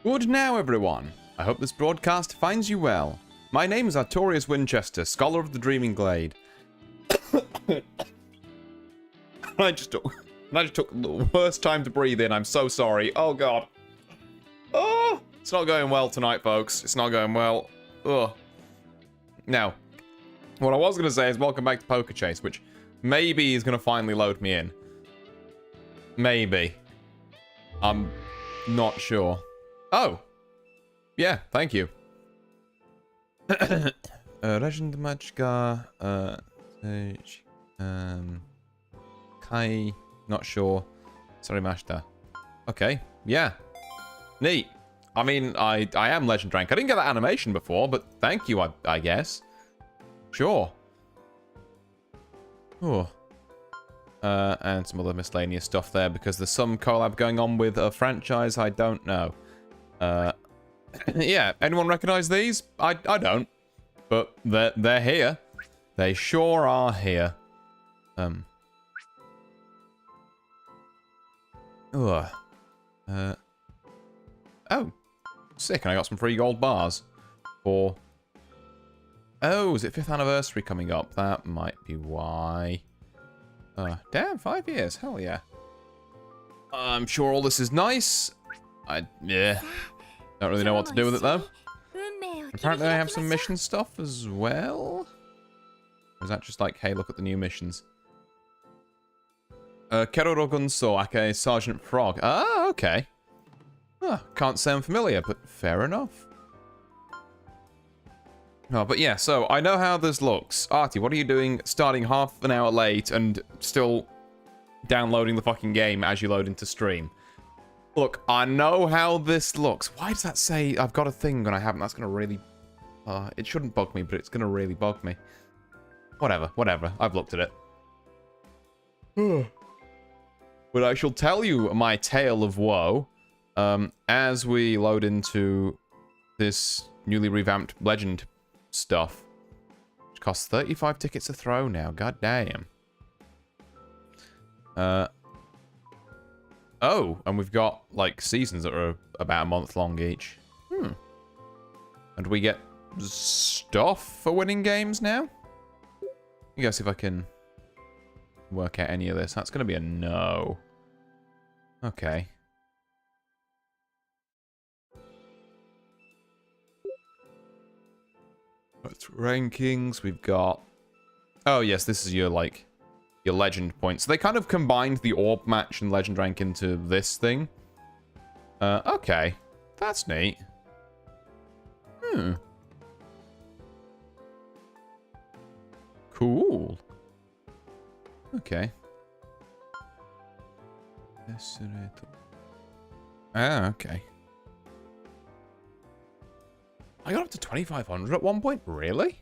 Good now, everyone. I hope this broadcast finds you well. My name is Artorius Winchester, Scholar of the Dreaming Glade. I just took the worst time to breathe in. I'm so sorry. Oh, God. Oh, it's not going well tonight, folks. It's not going well. Ugh. Now, what I was going to say is welcome back to Poker Chase, which maybe is going to finally load me in. Maybe. I'm not sure. Oh. Yeah, thank you. Legend Machka, Kai, not sure. Sorry, Mashta. Okay, yeah. Neat. I mean, I am Legend Rank. I didn't get that animation before, but thank you, I guess. Sure. Oh. And some other miscellaneous stuff there, because there's some collab going on with a franchise I don't know. Yeah, anyone recognize these? I don't. But they're here. They sure are here. Oh, sick, and I got some free gold bars for... Oh, is it 5th anniversary coming up? That might be why. Damn, 5 years, hell yeah. I'm sure all this is nice. Yeah. Don't really know what to do with it, though. Apparently I have some mission stuff as well. Or is that just like, hey, look at the new missions? Keroro Gunso Ake Sergeant Frog. Ah, okay. Can't say I'm familiar, but fair enough. Oh, but yeah, so I know how this looks. Artie, what are you doing starting half an hour late and still downloading the fucking game as you load into stream? Look, I know how this looks. Why does that say I've got a thing when I haven't? That's going to really... it shouldn't bug me, but it's going to really bug me. Whatever, whatever. I've looked at it. But I shall tell you my tale of woe as we load into this newly revamped Legend stuff. Which costs 35 tickets a throw now. God damn. Oh, and we've got, like, seasons that are about a month long each. And we get stuff for winning games now? You guys see if I can work out any of this. That's going to be a no. Okay. That's rankings. We've got... Oh, yes, this is your, like... your legend points. So they kind of combined the orb match and legend rank into this thing. Okay. That's neat. Cool. Okay. Ah, okay. I got up to 2,500 at one point? Really?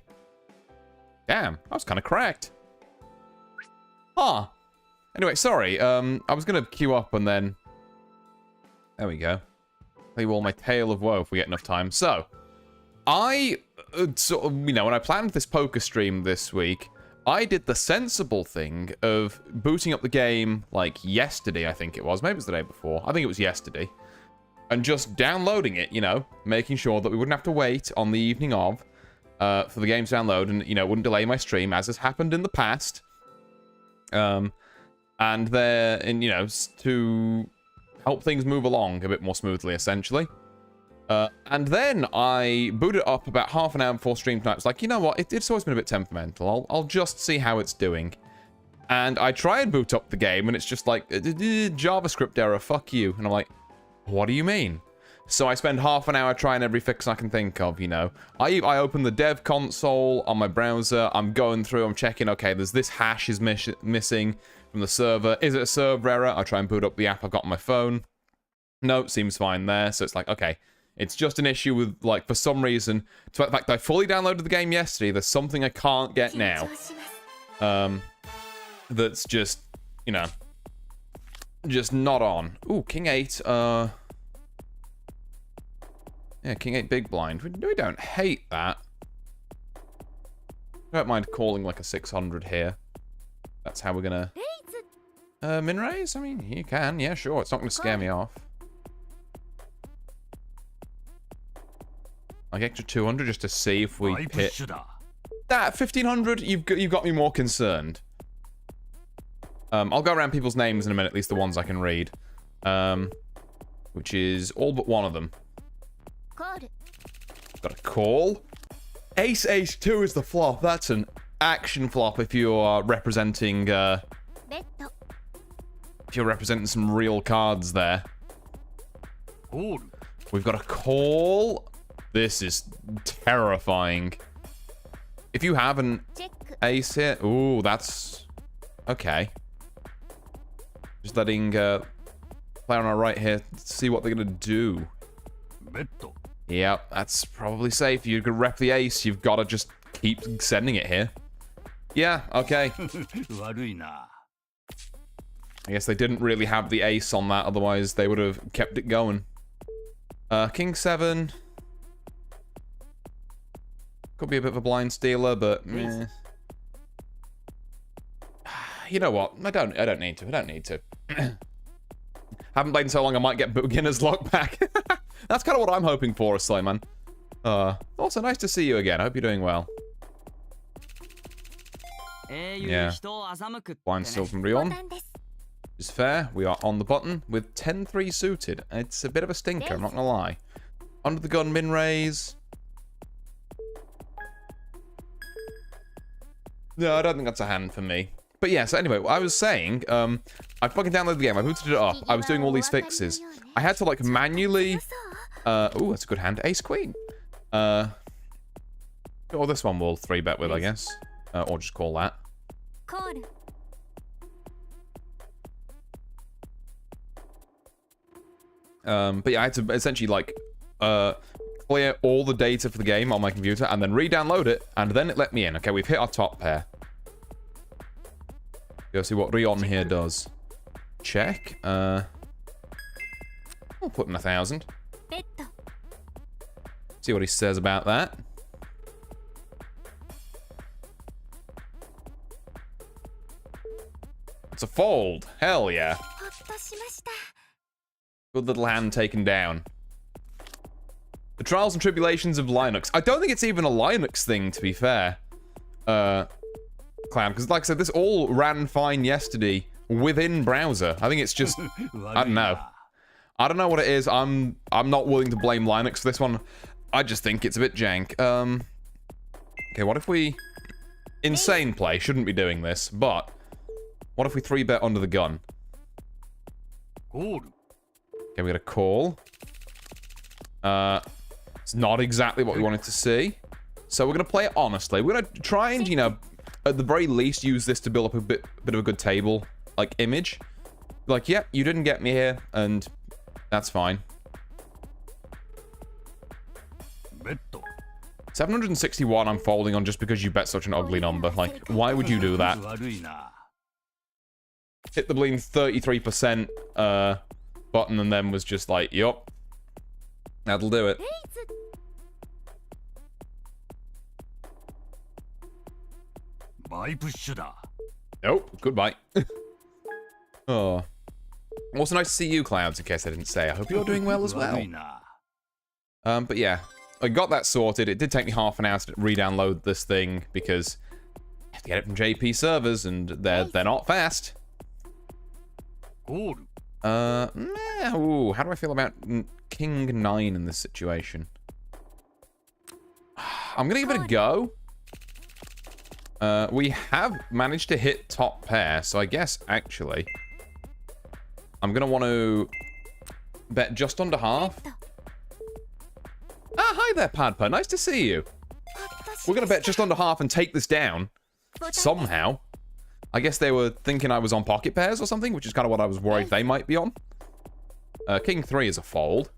Damn, I was kind of cracked. Huh. Anyway, sorry. I was going to queue up and then... There we go. Tell you all my tale of woe if we get enough time. So, I, sort of, you know, when I planned this poker stream this week, I did the sensible thing of booting up the game, like, yesterday, I think it was. Maybe it was the day before. I think it was yesterday. And just downloading it, you know, making sure that we wouldn't have to wait on the evening of for the game to download and, you know, wouldn't delay my stream, as has happened in the past. And you know, to help things move along a bit more smoothly, essentially. And then I booted it up about half an hour before stream tonight. I was like, you know what? It's always been a bit temperamental. I'll just see how it's doing. And I try and boot up the game, and it's just like, JavaScript error, fuck you. And I'm like, what do you mean? So I spend half an hour trying every fix I can think of, you know. I open the dev console on my browser. I'm going through, I'm checking, okay, there's this hash is missing from the server. Is it a server error? I try and boot up the app I've got on my phone. No, seems fine there. So it's like, okay, it's just an issue with, like, for some reason, despite the fact I fully downloaded the game yesterday, there's something I can't get now. That's just, you know, just not on. Ooh, King 8, yeah, King 8 big blind. We don't hate that. I don't mind calling like a 600 here. That's how we're gonna... min raise? I mean, you can. Yeah, sure. It's not gonna scare me off. Like extra 200 just to see if we hit that 1500. You've got me more concerned. I'll go around people's names in a minute, at least the ones I can read. Which is all but one of them. Got a call. Ace Ace 2 is the flop. That's an action flop if you are representing some real cards there. We've got a call. This is terrifying. If you have an ace here, ooh, that's okay. Just letting player on our right here see what they're gonna do. Yep, that's probably safe. You could rep the ace. You've got to just keep sending it here. Yeah, okay. I guess they didn't really have the ace on that, otherwise they would have kept it going. King 7. Could be a bit of a blind stealer, but you know what? I don't need to. I don't need to. Haven't played in so long I might get beginner's luck back. That's kind of what I'm hoping for, Slayman. Also, nice to see you again. I hope you're doing well. Yeah. Blind still from Rion. Is fair. We are on the button with 10-3 suited. It's a bit of a stinker, I'm not gonna lie. Under the gun min raise. No, I don't think that's a hand for me. But yeah, so anyway, I was saying, I fucking downloaded the game, I booted it up, I was doing all these fixes. I had to like manually, oh, that's a good hand, ace queen. Oh, this one we'll 3-bet with, I guess. Or just call that. But yeah, I had to essentially like, clear all the data for the game on my computer and then re-download it, and then it let me in. Okay, we've hit our top pair. Go see what Rion here does. Check. We'll put in 1,000. See what he says about that. It's a fold. Hell yeah. Good little hand taken down. The trials and tribulations of Linux. I don't think it's even a Linux thing, to be fair. Clown, because like I said, this all ran fine yesterday within browser. I think it's just, I don't know. I don't know what it is. I'm not willing to blame Linux for this one. I just think it's a bit jank. Okay, what if we... Insane play, shouldn't be doing this, but... What if we 3-bet under the gun? Okay, we got a call. It's not exactly what we wanted to see. So we're going to play it honestly. We're going to try and, you know, at the very least use this to build up a bit of a good table, like, image. Like, yeah, you didn't get me here, and that's fine. 761 I'm folding on just because you bet such an ugly number. Like, why would you do that? Hit the bleeding 33% button and then was just like, yup. That'll do it. Nope, goodbye. Oh. Also nice to see you, Clouds, in case I didn't say. I hope you're doing well as well. But yeah, I got that sorted. It did take me half an hour to re-download this thing because I have to get it from JP servers and they're not fast. Ooh, how do I feel about King 9 in this situation? I'm gonna give it a go. We have managed to hit top pair, so I guess, actually, I'm gonna want to bet just under half. Ah, hi there, Padpa. Nice to see you. We're gonna bet just under half and take this down. Somehow. I guess they were thinking I was on pocket pairs or something, which is kind of what I was worried they might be on. King 3 is a fold.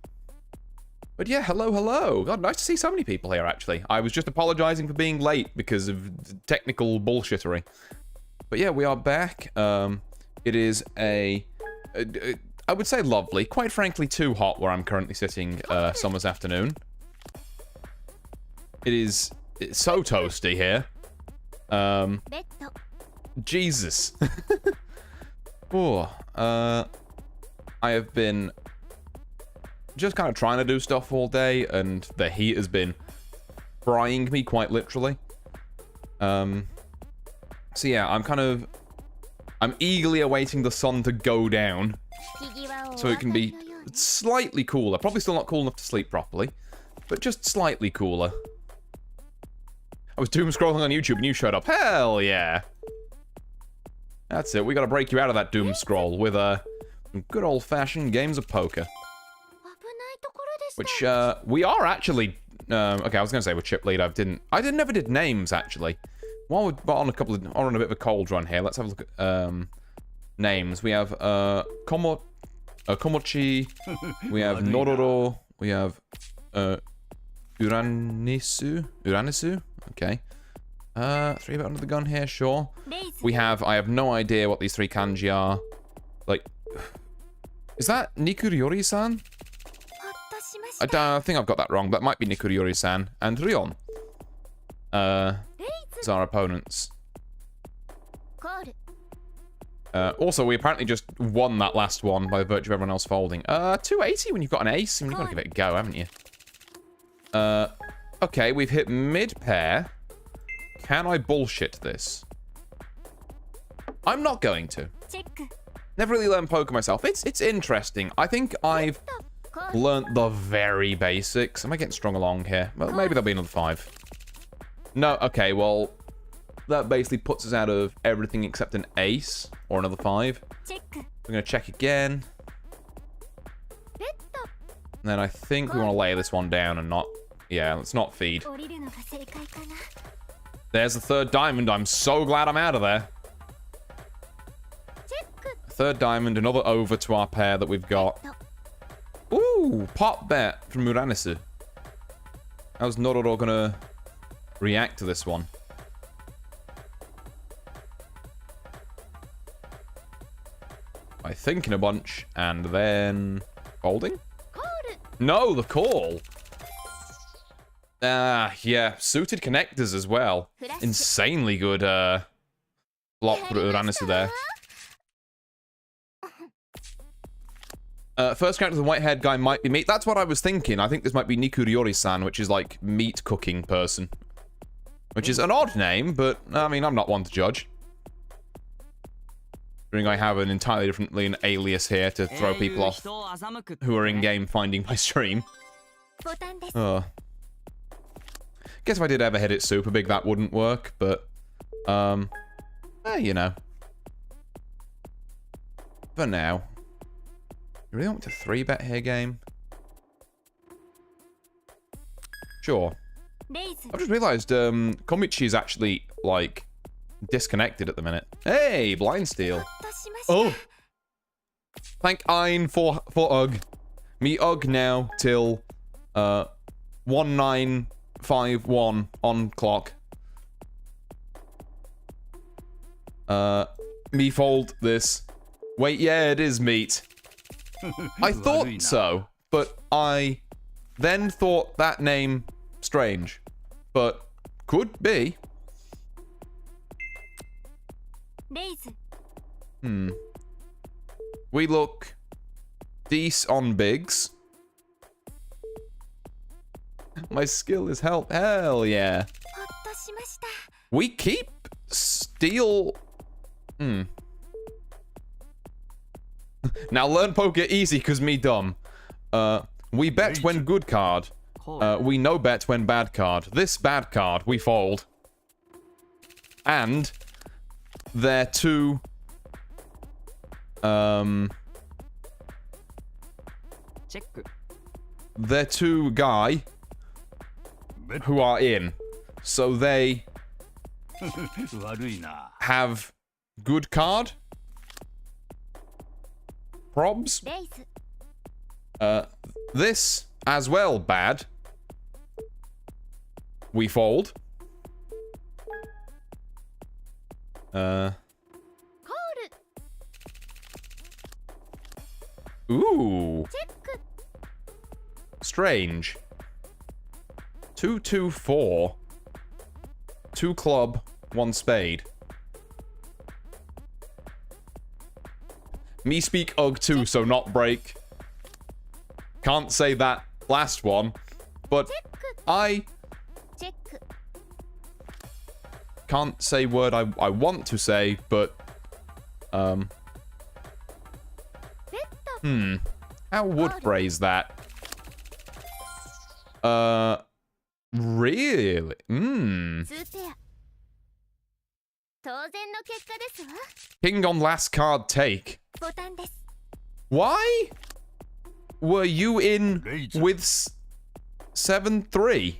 But yeah, hello, hello. God, nice to see so many people here, actually. I was just apologizing for being late because of technical bullshittery. But yeah, we are back. It is I would say lovely. Quite frankly, too hot where I'm currently sitting summer's afternoon. It's so toasty here. Jesus. Oh, I have been just kind of trying to do stuff all day, and the heat has been frying me quite literally. So yeah, I'm eagerly awaiting the sun to go down so it can be slightly cooler. Probably still not cool enough to sleep properly, but just slightly cooler. I was doom scrolling on YouTube and you showed up. Hell yeah. That's it. We gotta break you out of that doom scroll with some good old-fashioned games of poker. Which, we are actually... okay, I was gonna say we're chip lead. I never did names, actually. While we're on a bit of a cold run here, let's have a look at, names. We have, Komochi, we have Nororo, we have, Uranisu, okay. 3 bit under the gun here, sure. I have no idea what these 3 kanji are. Like, is that Nikuriori-san? I think I've got that wrong. That might be Nikuriori-san. And Rion. Is our opponents. Also, we apparently just won that last one by virtue of everyone else folding. 280 when you've got an ace. I mean, you've got to give it a go, haven't you? Okay, we've hit mid-pair. Can I bullshit this? I'm not going to. Never really learned poker myself. It's interesting. I think I've learnt the very basics. Am I getting strung along here? Well, maybe there'll be another 5. No, okay, well, that basically puts us out of everything except an ace or another 5. We're going to check again. And then I think we want to lay this one down and not... Yeah, let's not feed. There's the 3rd diamond. I'm so glad I'm out of there. 3rd diamond, another over to our pair that we've got. Ooh, pop bet from Uranisu. How's Nororo gonna react to this one? By thinking a bunch and then folding? No, the call. Yeah, suited connectors as well. Insanely good block for Uranisu there. First character, the white-haired guy might be meat. That's what I was thinking. I think this might be Nikuriori-san, which is like meat cooking person. Which is an odd name, but I mean, I'm not one to judge. I have an entirely different alias here to throw people off who are in-game finding my stream. Oh. Guess if I did ever hit it super big, that wouldn't work, but you know. For now. You really want to 3-bet here, game? Sure. I've just realised Komichi is actually, like, disconnected at the minute. Hey, blind steal. Oh! Thank Ein for Ugg. Me Ugg now till 1951 on clock. Me fold this. Wait, yeah, it is meat. I thought so, but I then thought that name strange. But could be. We look decent on bigs. My skill is help. Hell yeah. We keep steal. Now learn poker easy because me dumb. We bet when good card. We no bet when bad card. This bad card, we fold. And they're two they're two guy who are in. So they have good card. Probs. This as well bad. We fold. Ooh. Strange. 2-2-4. 2 club, 1 spade. Me speak Ugg too, so not break. Can't say that last one, but I Can't say word I want to say, but how would phrase that? Really? King on last card take. Why were you in with 7-3?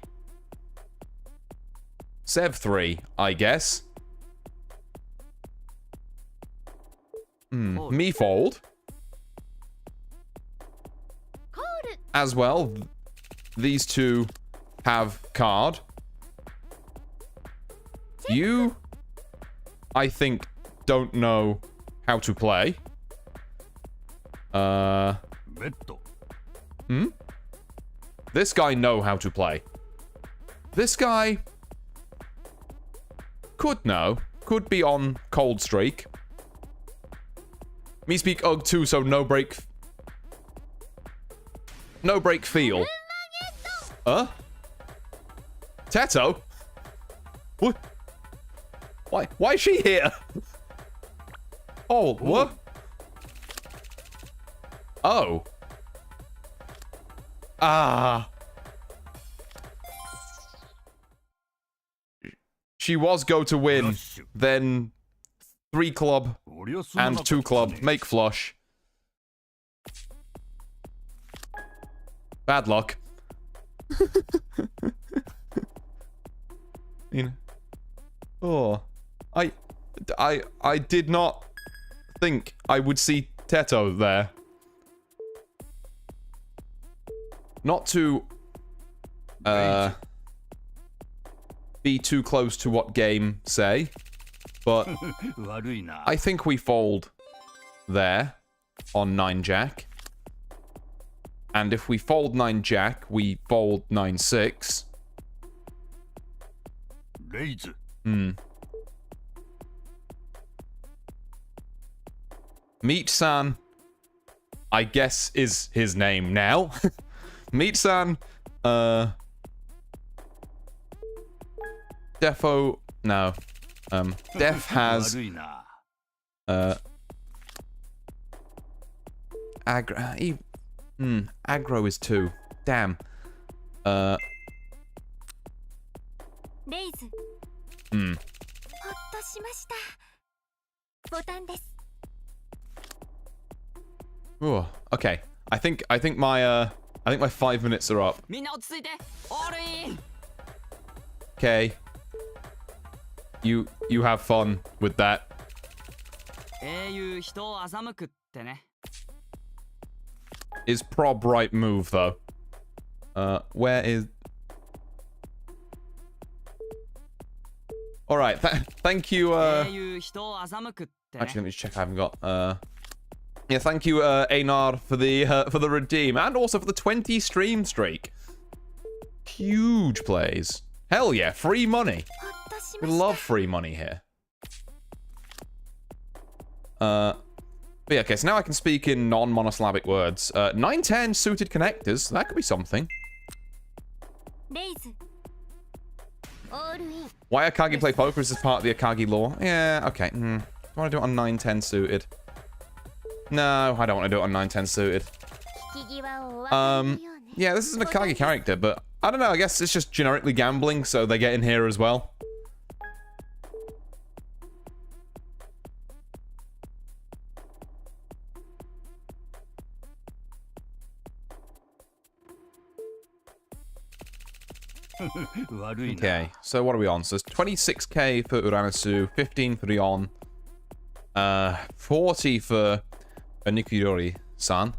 Sev 3, I guess. Me fold. As well, these two have card. You, I think, don't know how to play. This guy know how to play. This guy could know. Could be on cold streak. Me speak UG too, so no break. No break feel. Teto? What? Why is she here? Oh, what? Oh. Ah. She was go to win, then 3 club and 2 club make flush. Bad luck. Oh, I did not think I would see Teto there. Not to be too close to what game say, but I think we fold there on 9-jack. And if we fold 9-jack, we fold 9-6. Meat-san, I guess, is his name now. Meat-san, Defo, no. Def has, aggro, aggro is 2. Damn. Oh, okay. I think my 5 minutes are up. Okay. You have fun with that. Is prob right move though? Where is? All right. Thank you. Actually, let me check. I haven't got. Yeah. Thank you, Einar, for the redeem and also for the 20 stream streak. Huge plays. Hell yeah! Free money. We love free money here. But yeah, okay, so now I can speak in non-monosyllabic words. 9-10 suited connectors. That could be something. Why Akagi play poker is this part of the Akagi lore? Yeah, okay. Do I want to do it on 9-10 suited? No, I don't want to do it on 9-10 suited. Yeah, this is an Akagi character, but I don't know. I guess it's just generically gambling, so they get in here as well. Okay, so what are we on? So it's 26k for Uranasu, 15 for Rion, 40 for Nikuyori-san.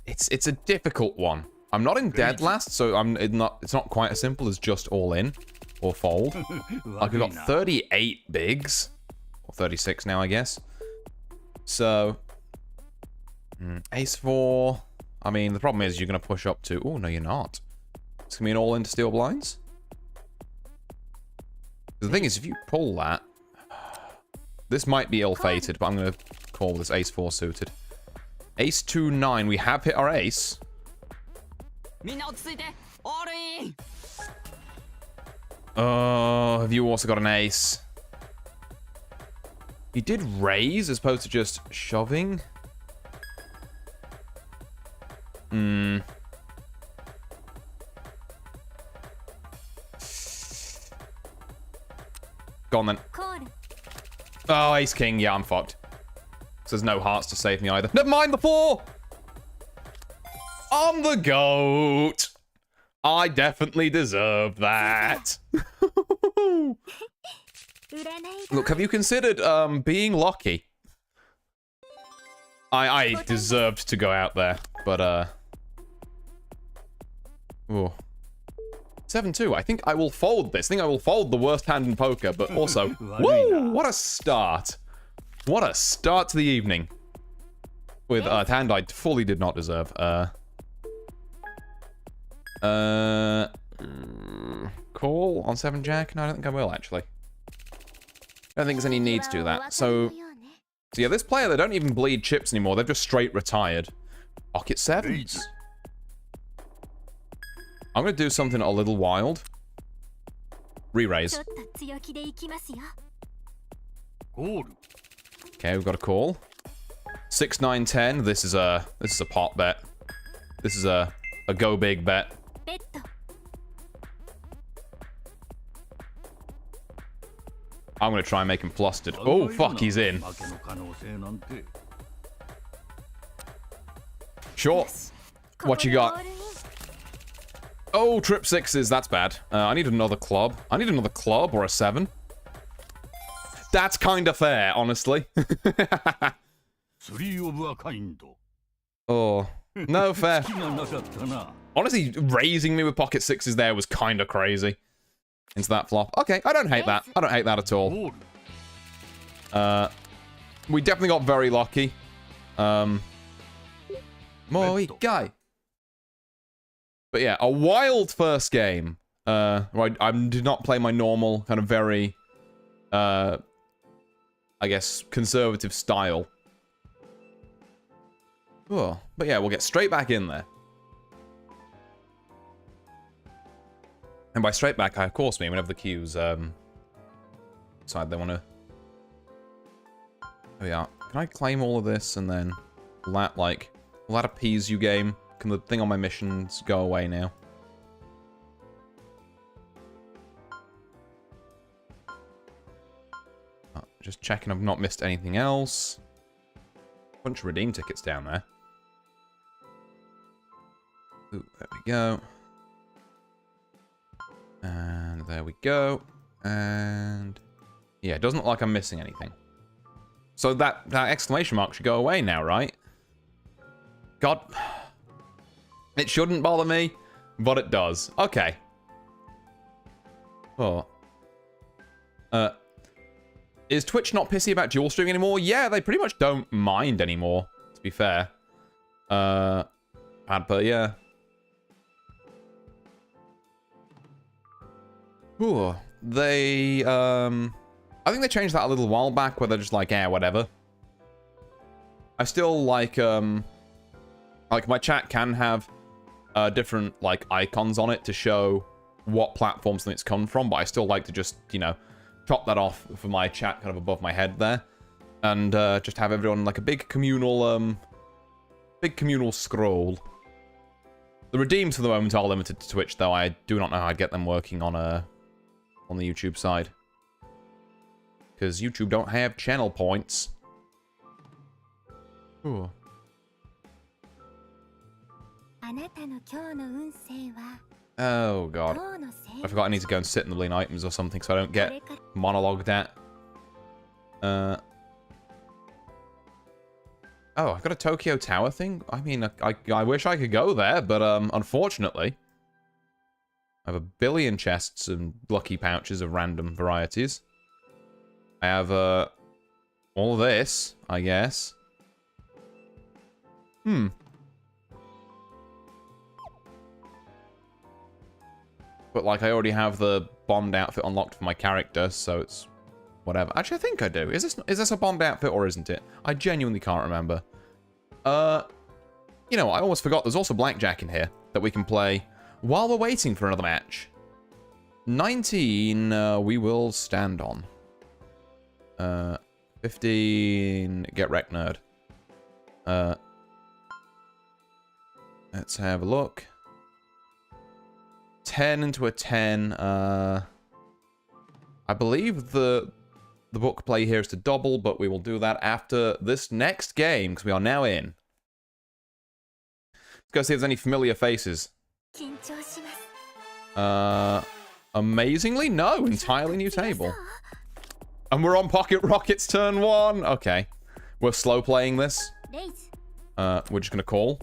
It's a difficult one. I'm not in dead last, so it's not quite as simple as just all in or fold. Like we've got 38 bigs, or 36 now, I guess. So. Ace 4. I mean, the problem is you're going to push up to... Oh, no, you're not. It's going to be an all-in to steel blinds. The thing is, if you pull that... This might be ill-fated, but I'm going to call this Ace 4 suited. Ace 2, 9. We have hit our ace. Oh, have you also got an ace? You did raise as opposed to just shoving? Hmm. Go on then. Oh, ace king. Yeah, I'm fucked. So there's no hearts to save me either. Never mind the 4! I'm the GOAT! I definitely deserve that. Look, have you considered being lucky? I deserved to go out there, but ooh. 7-2. I think I will fold this. I think I will fold the worst hand in poker, but also, woo! What a start. What a start to the evening. With a hand I fully did not deserve. Call on 7 jack? No, I don't think I will, actually. I don't think there's any need to do that. So yeah, this player, they don't even bleed chips anymore. They've just straight retired. Pocket 7s. I'm going to do something a little wild. Re-raise. Okay, we've got a call. 6, 9, 10. This is a pot bet. This is a go big bet. I'm going to try and make him flustered. Oh, fuck, he's in. Sure. What you got? Oh, trip 6s. That's bad. I need another club. I need another club or a 7. That's kind of fair, honestly. Oh. No, fair. Honestly, raising me with pocket 6s there was kind of crazy. Into that flop. Okay, I don't hate that. I don't hate that at all. We definitely got very lucky. Moi guy. But yeah, a wild first game. Right, I did not play my normal, kind of very, I guess, conservative style. Oh, but yeah, we'll get straight back in there. And by straight back, I of course mean whenever the queues decide they want to. Oh yeah, can I claim all of this and then will that appease you, game? Can the thing on my missions go away now? Oh, just checking I've not missed anything else. Bunch of redeem tickets down there. Ooh, there we go. And there we go. And yeah, it doesn't look like I'm missing anything. So that exclamation mark should go away now, right? God. It shouldn't bother me, but it does. Okay. Oh. Is Twitch not pissy about dual streaming anymore? Yeah, they pretty much don't mind anymore, to be fair. But yeah. Ooh, they, I think they changed that a little while back, where they're just like, eh, whatever. I still like my chat can have different, like, icons on it to show what platform something's come from, but I still like to just, you know, chop that off for my chat kind of above my head there. And just have everyone, like, a big communal scroll. The redeems for the moment are limited to Twitch, though. I do not know how I'd get them working on the YouTube side. Because YouTube don't have channel points. Ooh. Oh, God. I forgot I need to go and sit in the lean items or something so I don't get monologued at. Oh, I've got a Tokyo Tower thing? I mean, I wish I could go there, but unfortunately, I have a billion chests and lucky pouches of random varieties. I have all this, I guess. But, like, I already have the bombed outfit unlocked for my character, so it's whatever. Actually, I think I do. Is this a bombed outfit or isn't it? I genuinely can't remember. You know, I almost forgot there's also blackjack in here that we can play while we're waiting for another match. 19, we will stand on. 15, get wrecked, nerd. Let's have a look. 10 into a 10. I believe the book play here is to double, but we will do that after this next game, because we are now in. Let's go see if there's any familiar faces. Amazingly, no. Entirely new table. And we're on Pocket Rockets turn 1. Okay. We're slow playing this. We're just gonna call.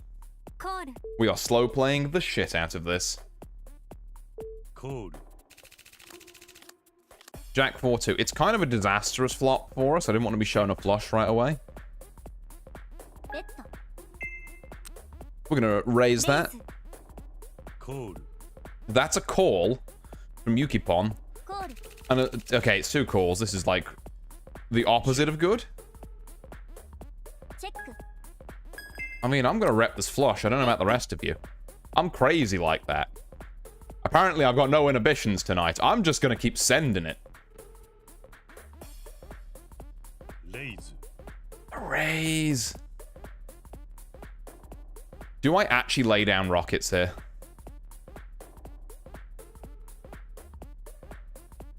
We are slow playing the shit out of this. Jack 4-2. It's kind of a disastrous flop for us. I didn't want to be shown a flush right away. We're gonna raise that. That's a call from Yukipon. And okay, it's 2 calls. This is like the opposite of good. I mean, I'm gonna rep this flush. I don't know about the rest of you. I'm crazy like that. Apparently, I've got no inhibitions tonight. I'm just gonna keep sending it. Raise. Do I actually lay down rockets here?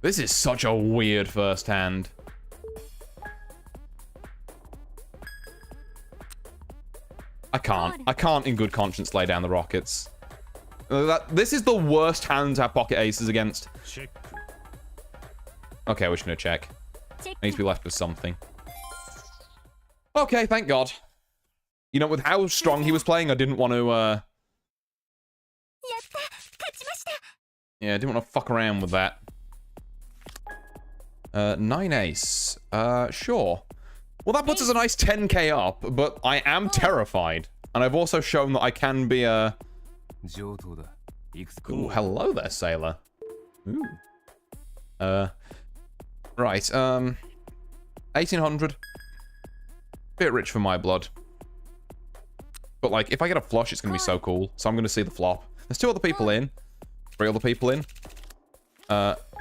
This is such a weird first hand. I can't in good conscience lay down the rockets. This is the worst hand to have pocket aces against. Okay, we're just gonna check. I need to be left with something. Okay, thank God. You know, with how strong he was playing, I didn't want to, yeah, I didn't want to fuck around with that. 9 ace. Sure. Well, that puts us a nice 10k up, but I am terrified. And I've also shown that I can be a... Ooh, hello there, sailor. Ooh. Right, 1800. Bit rich for my blood. But, like, if I get a flush, it's gonna be so cool. So I'm gonna see the flop. There's 2 other people in. 3 other people in.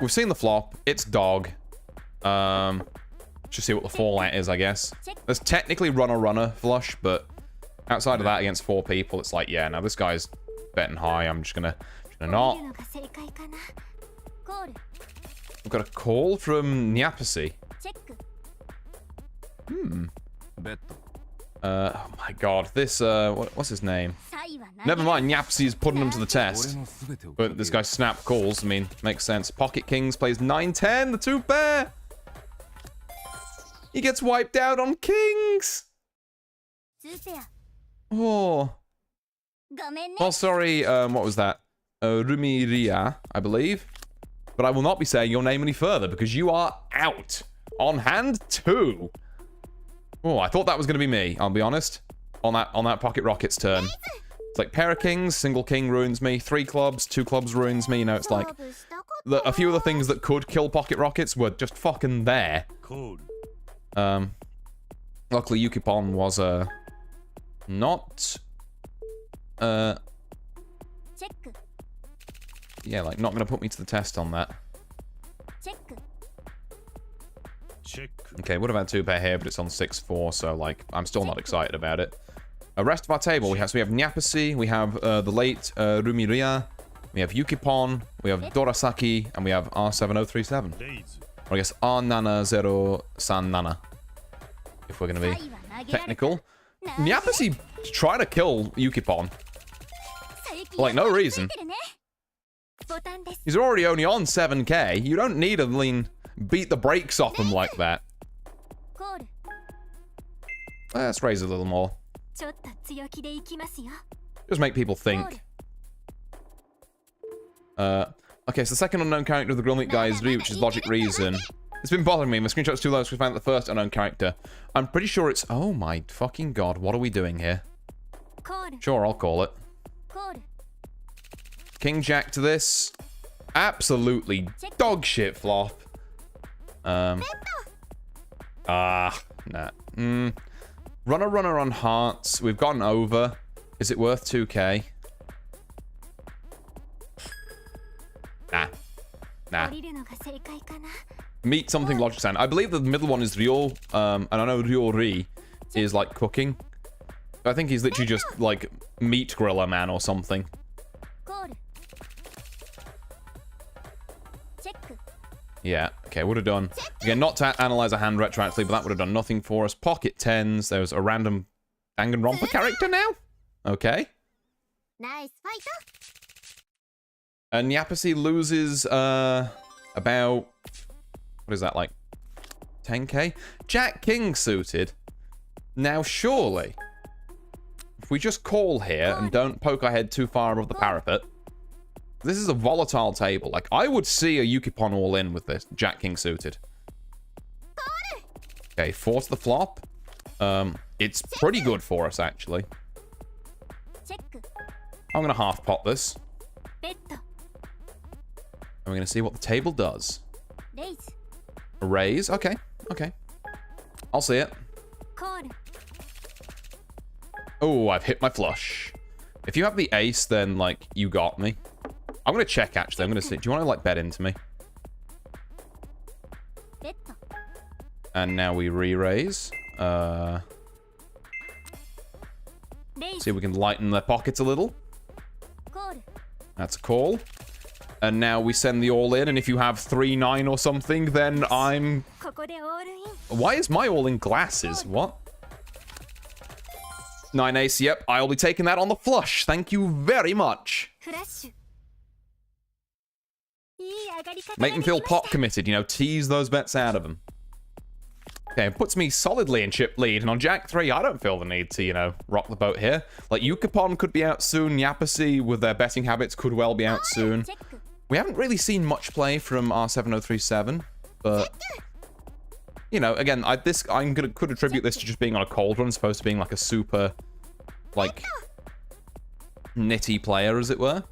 We've seen the flop. It's dog. Just see what the fallout is, I guess. There's technically runner flush, but outside of that, against 4 people, it's like, yeah, now this guy's betting high. I'm just gonna not. We've got a call from Nyapasi. Oh my god, this, what's his name? Never mind, Nyapasi's putting him to the test. But this guy snap calls, I mean, makes sense. Pocket Kings plays 9-10, the 2 pair! He gets wiped out on Kings! Oh. Well, sorry, what was that? Rumiria, I believe. But I will not be saying your name any further, because you are out. On hand 2. Oh, I thought that was going to be me, I'll be honest. On that Pocket Rockets turn. It's like pair of kings, single king ruins me. 3 clubs, 2 clubs ruins me. You know, it's like... a few of the things that could kill Pocket Rockets were just fucking there. Luckily, Yukipon was, not... yeah, like, not going to put me to the test on that. Okay, would have had 2 pair here, but it's on 6-4, so, like, I'm still not excited about it. Rest of our table, we have Nyapasi, we have the late Rumiria, we have Yukipon, we have Dorasaki, and we have R7037. Or I guess R9037, if we're going to be technical. Nyapasi trying to kill Yukipon. For, like, no reason. He's already only on 7k. You don't need to beat the brakes off him like that. Let's raise a little more. Just make people think. Okay, so the second unknown character of the Grill Meat guy is Ryu, which is Logic Reason. It's been bothering me. My screenshot's too low, so we found the first unknown character. I'm pretty sure it's... Oh my fucking god, what are we doing here? Sure, I'll call it. King Jack to this. Absolutely dog shit flop. Nah. Runner on hearts. We've gotten over. Is it worth 2k? Nah. Meat something logic sound. I believe the middle one is Ryo, and I know Ryori is like cooking. I think he's literally just like meat griller man or something. Yeah, okay, would have done. Again, not to analyze a hand retroactively, but that would have done nothing for us. Pocket 10s. There's a random Danganronpa character now. Okay. Nice fight. And Yapasi loses about, what is that, like 10k? Jack King suited. Now surely, if we just call here and don't poke our head too far above the parapet, this is a volatile table. Like, I would see a Yukipon all in with this. Jack King suited. Okay, 4 to the flop. It's pretty good for us, actually. I'm going to half pot this. And we're going to see what the table does. A raise? Okay, okay. I'll see it. Oh, I've hit my flush. If you have the ace, then, like, you got me. I'm going to check, actually. I'm going to see. Do you want to, like, bet into me? And now we re-raise. See if we can lighten their pockets a little. That's a call. And now we send the all in, and if you have 3-9 or something, then I'm... Why is my all in glasses? What? 9 ace, yep. I'll be taking that on the flush. Thank you very much. Make them feel pot committed, you know, tease those bets out of them. Okay, it puts me solidly in chip lead, and on Jack 3, I don't feel the need to, you know, rock the boat here. Like, Yukipon could be out soon, Yapasi, with their betting habits, could well be out soon. We haven't really seen much play from R7037, but... You know, again, could attribute this to just being on a cold run, as opposed to being, like, a super, like, nitty player, as it were.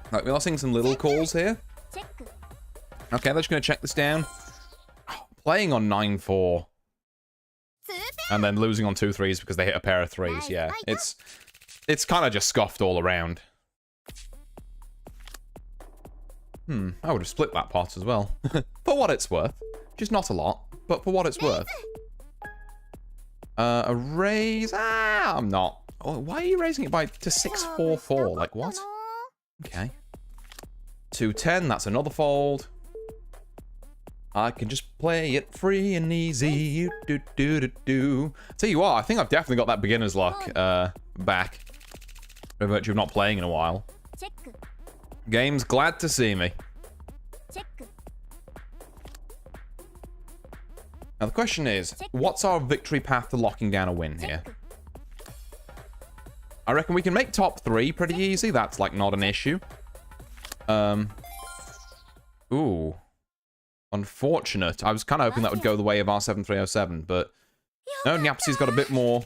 Right, we are seeing some little calls here. Okay, they're just going to check this down. Playing on 9-4. And then losing on 2-3s because they hit a pair of 3s. Yeah, it's kind of just scuffed all around. I would have split that pot as well. For what it's worth. Just not a lot, but for what it's worth. A raise? I'm not. Oh, why are you raising it to 6-4-4? Like, what? Okay. 2-10, that's another fold. I can just play it free and easy. Tell you what, I think I've definitely got that beginner's luck back. By virtue of not playing in a while. Game's glad to see me. Now the question is, what's our victory path to locking down a win here? I reckon we can make top 3 pretty easy. That's like not an issue. Ooh. Unfortunate. I was kind of hoping that would go the way of R7307, but no, Nyapsi's got a bit more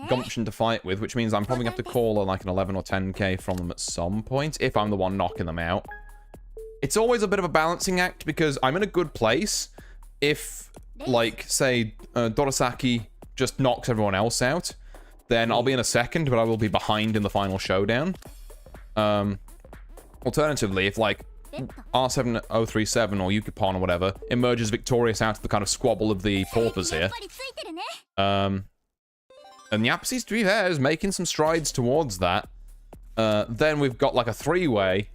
gumption to fight with, which means I'm probably going to have to call like an 11 or 10k from them at some point, if I'm the one knocking them out. It's always a bit of a balancing act, because I'm in a good place if, like, say, Dorosaki just knocks everyone else out, then I'll be in a second, but I will be behind in the final showdown. Alternatively, if, like, R7037 or Yukipon or whatever emerges victorious out of the kind of squabble of the paupers here, and Yapsi's 3 is making some strides towards that, then we've got like a 3-way,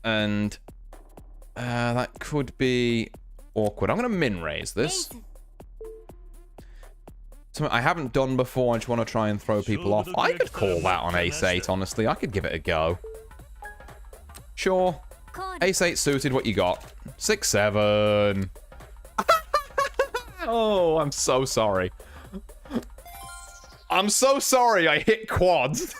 and that could be awkward. I'm going to min raise this. Something I haven't done before. I just want to try and throw people off. I could call that on ace-8, honestly. I could give it a go. Sure. Ace-8 suited, what you got? 6-7. Oh, I'm so sorry. I'm so sorry I hit quads.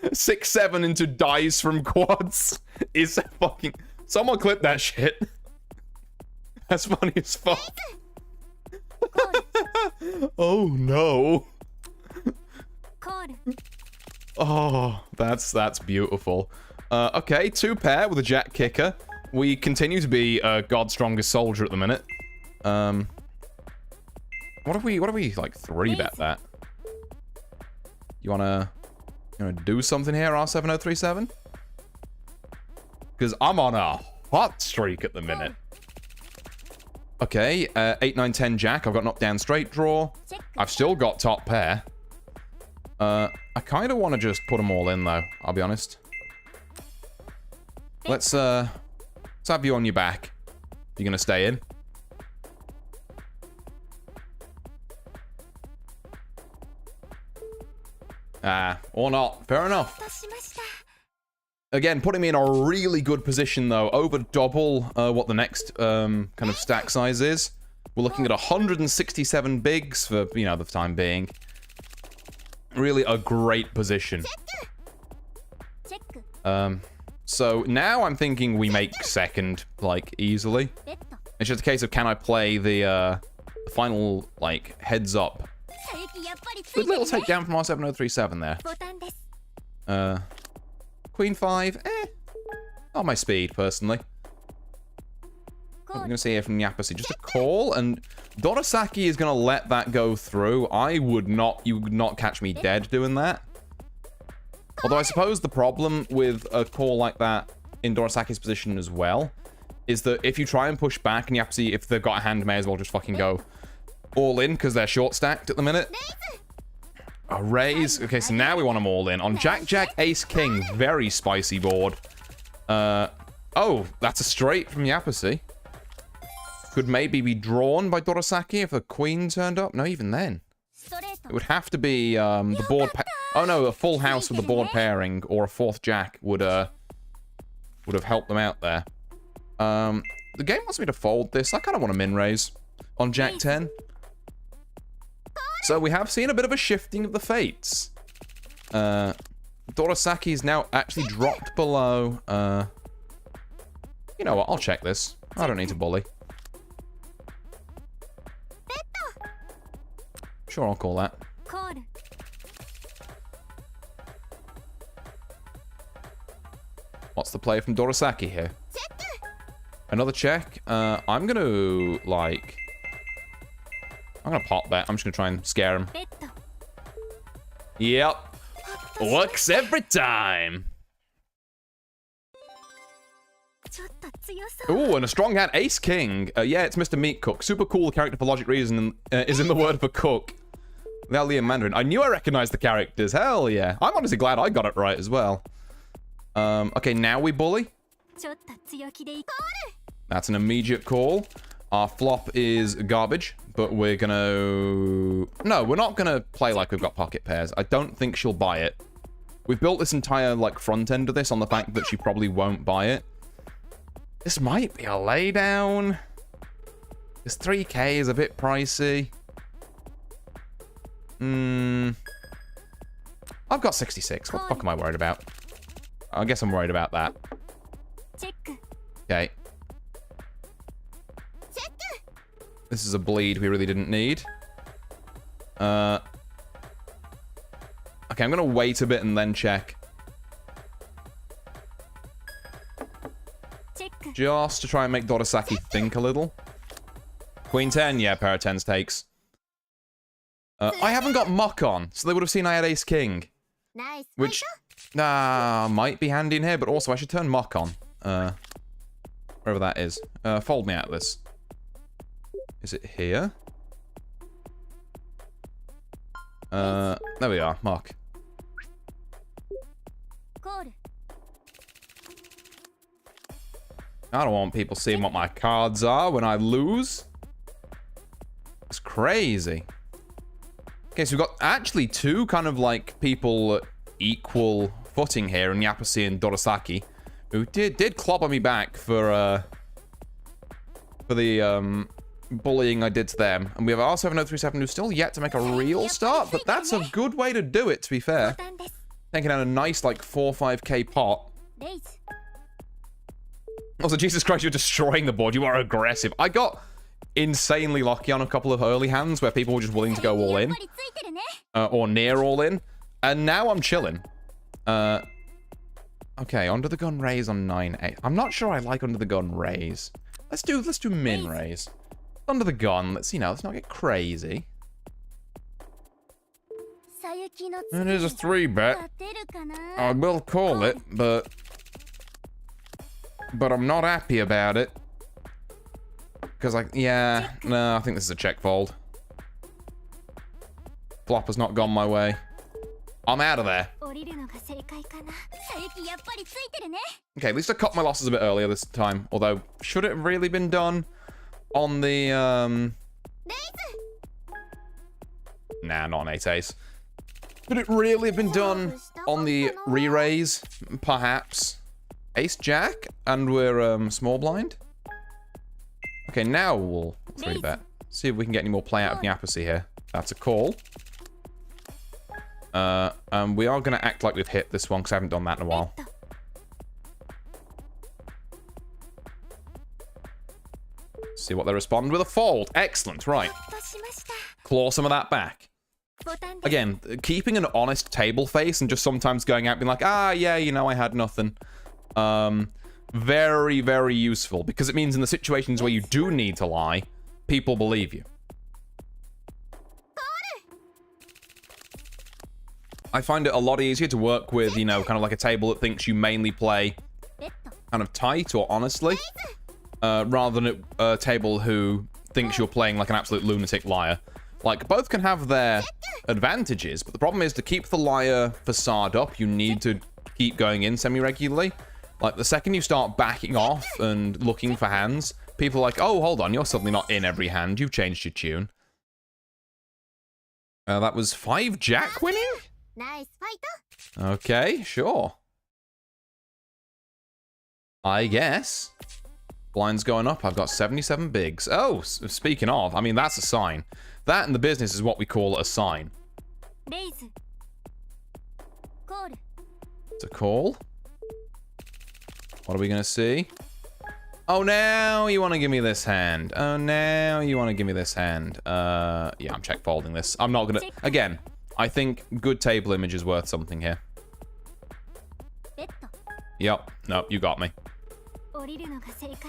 6-7 into dice from quads is fucking... Someone clip that shit. That's funny as fuck. Oh no. Oh, that's beautiful. Okay, 2 pair with a jack kicker. We continue to be God's strongest soldier at the minute. What if we like 3-bet that? You wanna do something here, R7037? Because I'm on a hot streak at the minute. Okay, 8, 9, 10 jack. I've got knockdown straight draw. I've still got top pair. I kind of want to just put them all in, though. I'll be honest. Let's have you on your back. You're going to stay in? Or not. Fair enough. Again, putting me in a really good position, though. Over double what the next kind of stack size is. We're looking at 167 bigs for, the time being. Really a great position. So now I'm thinking we make second, like, easily. It's just a case of can I play the final, like, heads up. Good little takedown from R7037 there. Queen 5, not my speed, personally. What we're going to see here from Yapasi, just a call, and Dorosaki is going to let that go through. You would not catch me dead doing that. Although I suppose the problem with a call like that in Dorosaki's position as well is that if you try and push back and Yapasi, if they've got a hand, may as well just fucking go all in because they're short stacked at the minute. A raise. Okay, so now we want them all in. On Jack, Jack, Ace, King. Very spicy board. Oh, that's a straight from Yapasi. Could maybe be drawn by Dorosaki if a queen turned up. No, even then. It would have to be the board... Oh, no, a full house with the board pairing or a 4th Jack would have helped them out there. The game wants me to fold this. I kind of want to min raise on Jack 10. So we have seen a bit of a shifting of the fates. Dorosaki's now actually dropped below. You know what? I'll check this. I don't need to bully. Sure, I'll call that. What's the play from Dorosaki here? Another check. I'm gonna, like... I'm gonna pop bet. I'm just gonna try and scare him. Yep. Works every time. Ooh, and a strong hand. Ace King. Yeah, it's Mr. Meat Cook. Super cool character for logic reason is in the word for cook. Without Liam Mandarin. I knew I recognized the characters. Hell yeah. I'm honestly glad I got it right as well. Okay, now we bully. That's an immediate call. Our flop is garbage, but we're gonna... No, we're not gonna play like we've got pocket pairs. I don't think she'll buy it. We've built this entire, like, front end of this on the fact that she probably won't buy it. This might be a laydown. This 3K is a bit pricey. I've got 66. What the fuck am I worried about? I guess I'm worried about that. Okay. This is a bleed we really didn't need. Okay, I'm gonna wait a bit and then check. Just to try and make Dorosaki think a little. Queen 10, yeah, pair of 10s takes. I haven't got muck on, so they would have seen I had Ace King. Which, might be handy in here, but also I should turn muck on. Wherever that is. Fold me out of this. Is it here? There we are, muck. I don't want people seeing what my cards are when I lose. It's crazy. Okay, so we've got actually two kind of like people equal footing here in Yapasi and Dorosaki, who did clobber me back for the bullying I did to them. And we have R7037 who's still yet to make a real start, but that's a good way to do it, to be fair. Taking out a nice like 4-5k pot. Also, Jesus Christ, you're destroying the board. You are aggressive. I got insanely lucky on a couple of early hands where people were just willing to go all in. Or near all in. And now I'm chilling. Okay, under the gun raise on 9-8. I'm not sure I like under the gun raise. Let's do min raise. Under the gun, let's let's not get crazy. It is a 3-bet. I will call it, but I'm not happy about it. Because I think this is a check fold. Flop has not gone my way. I'm out of there. Okay, at least I cut my losses a bit earlier this time. Although, should it have really been done on the, Nah, not an 8-ace. Should it really have been done on the re-raise? Perhaps. Ace-jack, and we're, small blind? Okay, now we'll 3-bet. See if we can get any more play out of Nyapacy here. That's a call. And we are going to act like we've hit this one, because I haven't done that in a while. See what they respond with. A fold. Excellent, right. Claw some of that back. Again, keeping an honest table face and just sometimes going out being like, yeah, I had nothing. Very, very useful, because it means in the situations where you do need to lie, people believe you. I find it a lot easier to work with, kind of like a table that thinks you mainly play kind of tight or honestly, rather than a table who thinks you're playing like an absolute lunatic liar. Like, both can have their advantages, but the problem is to keep the liar facade up, you need to keep going in semi-regularly. Like, the second you start backing off and looking for hands, people are like, oh, hold on, you're suddenly not in every hand, you've changed your tune. That was 5-jack winning? Okay, sure. I guess. Blind's going up. I've got 77 bigs. Oh, speaking of, I mean, that's a sign. That in the business is what we call a sign. It's a call. What are we going to see? Oh, now you want to give me this hand. Oh, now you want to give me this hand. Yeah, I'm check folding this. I'm not going to... Again, I think good table image is worth something here. Yep. No, you got me.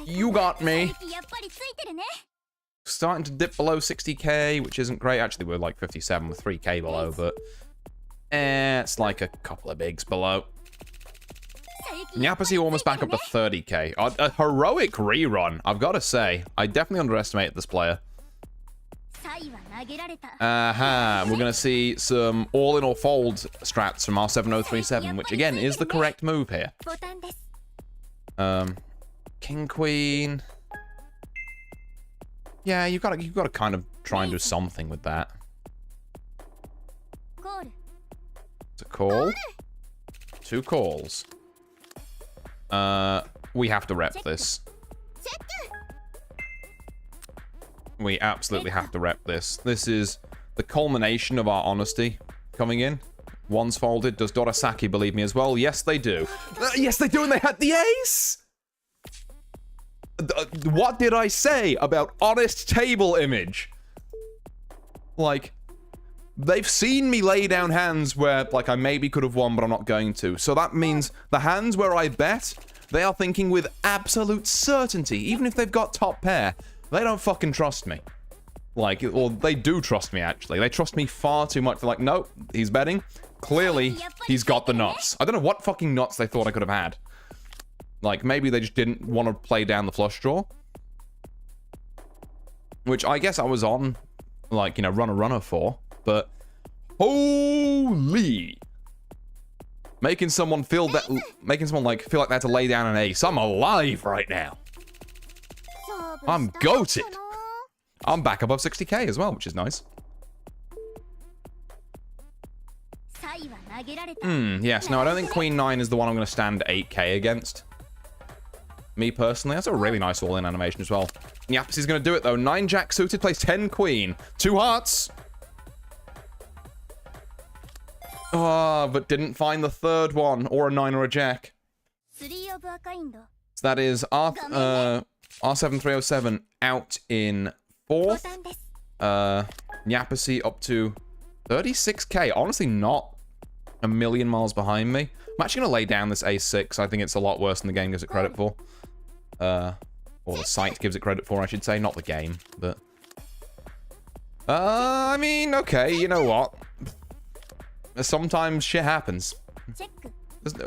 You got me. Starting to dip below 60k, which isn't great. Actually, we're like 57 with 3k below, but... it's like a couple of bigs below. Nyapacy almost back up to 30k. A heroic rerun, I've got to say. I definitely underestimated this player. We're going to see some all-in or fold strats from our 7037, which again is the correct move here. King, queen. Yeah, you've got to kind of try and do something with that. It's a call. 2 calls. We have to rep this. We absolutely have to rep this. This is the culmination of our honesty coming in. One's folded. Does Dorasaki believe me as well? Yes, they do. Yes, they do, and they had the ace! What did I say about honest table image? Like, they've seen me lay down hands where, like, I maybe could have won, but I'm not going to. So that means the hands where I bet, they are thinking with absolute certainty, even if they've got top pair, they don't fucking trust me. Like, or they do trust me, actually. They trust me far too much. They're like, nope, he's betting. Clearly, he's got the nuts. I don't know what fucking nuts they thought I could have had. Like, maybe they just didn't want to play down the flush draw. Which I guess I was on, like, runner for. But, holy... Making someone feel like they had to lay down an ace. I'm alive right now. I'm goated. I'm back above 60k as well, which is nice. Yes, no, I don't think Queen 9 is the one I'm going to stand 8k against. Me personally, that's a really nice all-in animation as well. Nyapacy's going to do it though. 9-jack suited, plays 10 queen. 2 hearts. Oh, but didn't find the third one, or a 9 or a jack. So that is R7307 out in 4th. Nyapacy up to 36k. Honestly, not a million miles behind me. I'm actually going to lay down this ace-6. I think it's a lot worse than the game gives it credit for. Or the site gives it credit for, I should say. Not the game, but... I mean, okay, you know what? Sometimes shit happens.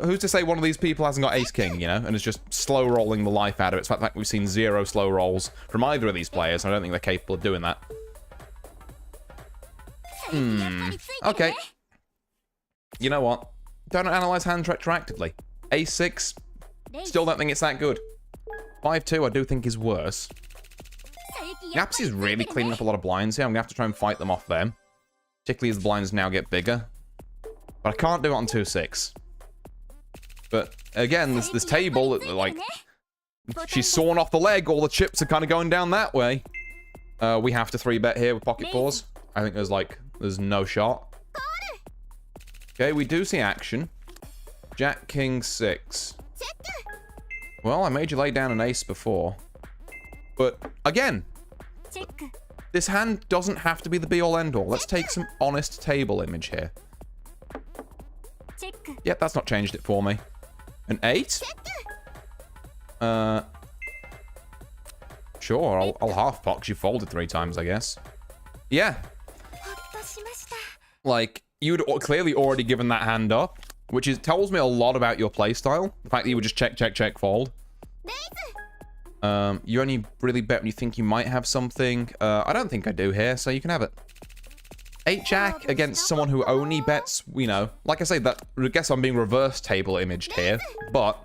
Who's to say one of these people hasn't got ace-king, you know? And is just slow-rolling the life out of it. It's the fact we've seen 0 slow rolls from either of these players. I don't think they're capable of doing that. Okay. You know what? Don't analyze hands retroactively. A6, still don't think it's that good. 5-2, I do think is worse. Yapsy's is really cleaning up a lot of blinds here. I'm going to have to try and fight them off them. Particularly as the blinds now get bigger. But I can't do it on 2-6. But, again, this table, like... She's sawn off the leg. All the chips are kind of going down that way. We have to 3-bet here with pocket fours. I think there's no shot. Okay, we do see action. Jack, King, 6. Well, I made you lay down an ace before. But, again, this hand doesn't have to be the be-all, end-all. Let's take some honest table image here. Yep, that's not changed it for me. An 8? Sure, I'll half pot 'cause you folded 3 times, I guess. Yeah. Like, you'd clearly already given that hand up, which tells me a lot about your playstyle. The fact that you would just check, check, check, fold. You only really bet when you think you might have something. I don't think I do here, so you can have it. 8-jack against someone who only bets, you know. Like I say, I guess I'm being reverse table imaged here, but...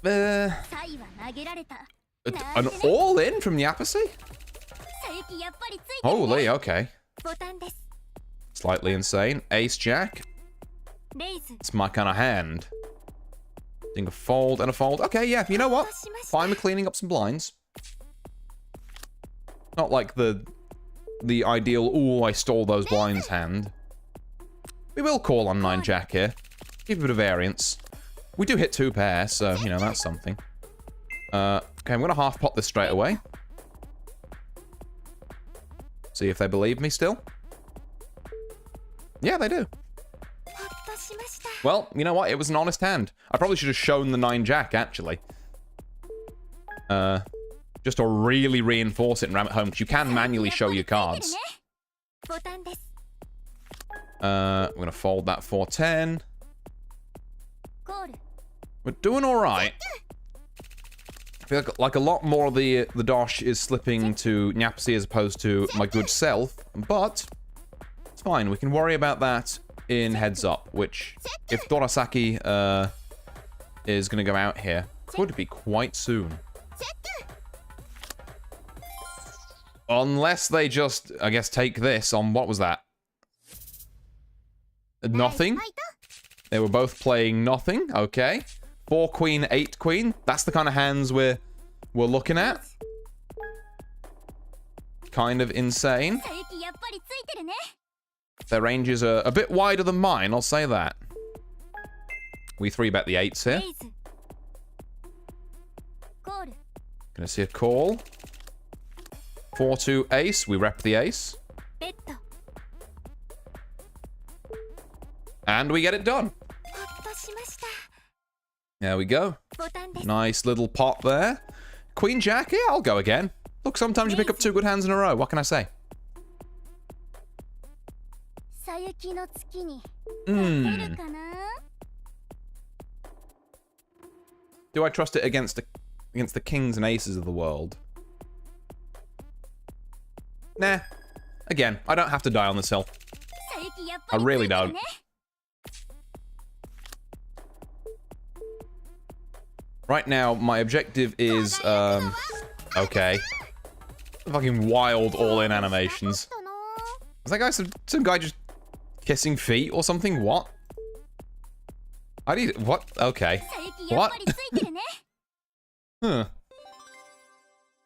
an all-in from Yapasy? Holy, okay. Slightly insane. Ace-jack. It's my kind of hand. Doing a fold and a fold. Okay, yeah, you know what? Fine with cleaning up some blinds. Not like the ideal, ooh, I stole those blinds hand. We will call on 9-jack here. Give a bit of variance. We do hit 2 pairs, so, you know, that's something. Okay, I'm going to half pot this straight away. See if they believe me still. Yeah, they do. Well, you know what? It was an honest hand. I probably should have shown the 9-jack, actually. Just to really reinforce it and ram it home, because you can manually show your cards. We're going to fold that 4-10. We're doing alright. I feel like a lot more of the dosh is slipping to Nyapsy as opposed to my good self, but it's fine. We can worry about that in heads up, which, if Dorasaki is going to go out here, could be quite soon. Unless they just, I guess, take this on, what was that? Nothing? They were both playing nothing, okay. 4 queen, 8 queen. That's the kind of hands we're looking at. Kind of insane. Their ranges are a bit wider than mine, I'll say that. We 3-bet the 8s here. Gonna see a call. 4-2 ace, we rep the ace. And we get it done. There we go. Nice little pot there. Queen Jack, yeah, I'll go again. Look, sometimes you pick up 2 good hands in a row. What can I say? Do I trust it against the kings and aces of the world? Nah. Again, I don't have to die on this hill. I really don't. Right now, my objective is, okay. Fucking wild all-in animations. Was that guy some guy just kissing feet or something? What? What? Okay. What? Huh.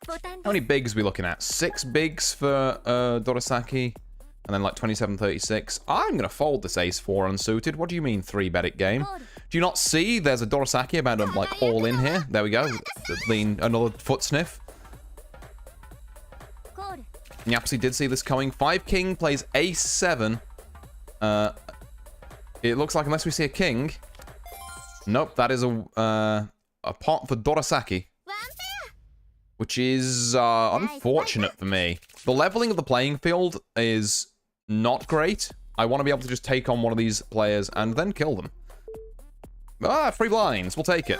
How many bigs are we looking at? 6 bigs for Dorasaki, and then like 27-36. I'm gonna fold this ace-4 unsuited. What do you mean 3-bet it game? Do you not see there's a Dorasaki about to like all in here? There we go. Lean, another foot sniff. Nyapsy did see this coming. 5 king plays ace-7. Yeah, It looks like unless we see a king... Nope, that is a pot for Dorosaki. Which is unfortunate for me. The leveling of the playing field is not great. I want to be able to just take on one of these players and then kill them. Ah, 3 blinds. We'll take it.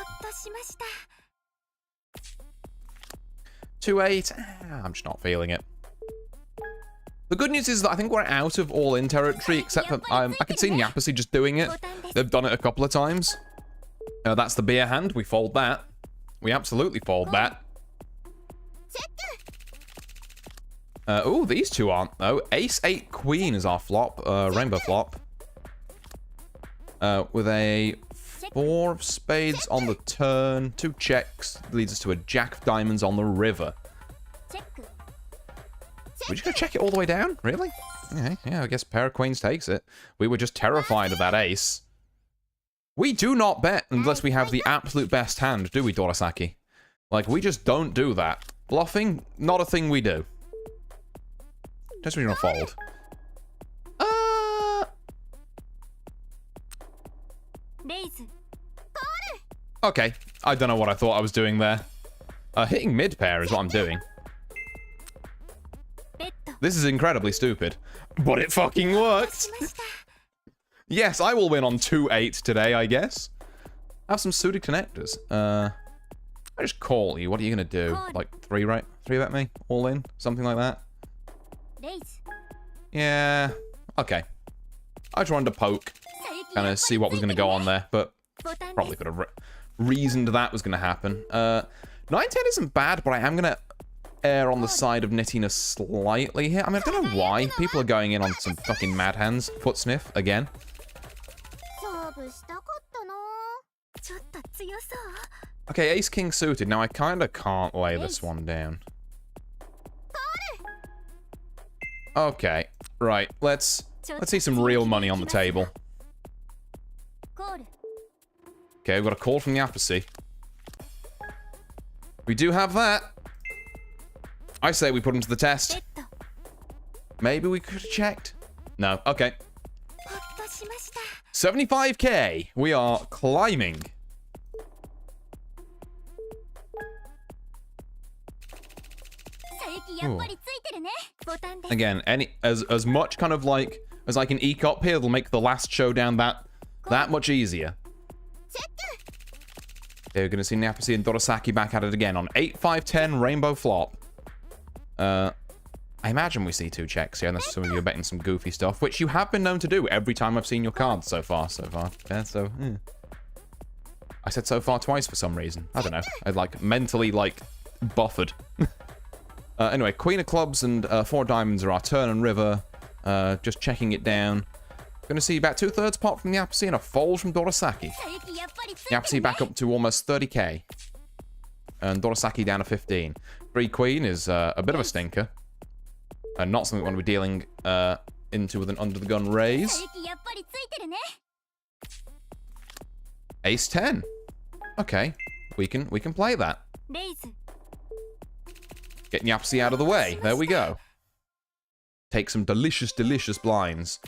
2-8. I'm just not feeling it. The good news is that I think we're out of all-in territory, except for I can see Nyapasi just doing it. They've done it a couple of times. That's the beer hand. We fold that. We absolutely fold that. Oh, these two aren't, though. Ace 8 Queen is our flop, rainbow flop. With a 4 of spades on the turn, 2 checks, leads us to a jack of diamonds on the river. We're just gonna check it all the way down? Really? Okay, yeah, I guess pair of queens takes it. We were just terrified of that ace. We do not bet unless we have the absolute best hand, do we, Dorosaki? Like, we just don't do that. Bluffing, not a thing we do. Just when you're gonna fold. Okay, I don't know what I thought I was doing there. Hitting mid-pair is what I'm doing. This is incredibly stupid. But it fucking worked! Yes, I will win on 2-8 today, I guess. Have some suited connectors. I just call you. What are you gonna do? Like 3 bet me? All in? Something like that? Yeah. Okay. I just wanted to poke. Kind of see what was gonna go on there, but probably could have reasoned that was gonna happen. 9-10 isn't bad, but I am gonna err on the side of nittiness slightly here. I mean, I don't know why. People are going in on some fucking mad hands. Foot sniff, again. Okay, ace king suited. Now I kind of can't lay this one down. Okay, right. Let's see some real money on the table. Okay, we've got a call from the Nyapasi. We do have that. I say we put him to the test. Maybe we could have checked. No, okay. 75k. We are climbing. Ooh. Again, as much kind of like as I can eke up here, it'll make the last showdown that much easier. Okay, we're gonna see Nyapasi and Dorosaki back at it again on 8-5-10 rainbow flop. I imagine we see 2 checks here, unless some of you are betting some goofy stuff, which you have been known to do every time I've seen your cards so far. Yeah, so, yeah. I said so far twice for some reason. I don't know. I, like, mentally, like, buffered. Anyway, queen of clubs and 4 diamonds are our turn and river. Just checking it down. Gonna see about 2/3 pot from Nyapasi and a fold from Dorosaki. Nyapasi back up to almost 30k. And Dorosaki down to 15. 3 queen is a bit of a stinker. And not something we want to be dealing into with an under-the-gun raise. Ace 10. Okay, we can play that. Get Nyapasi out of the way. There we go. Take some delicious, delicious blinds.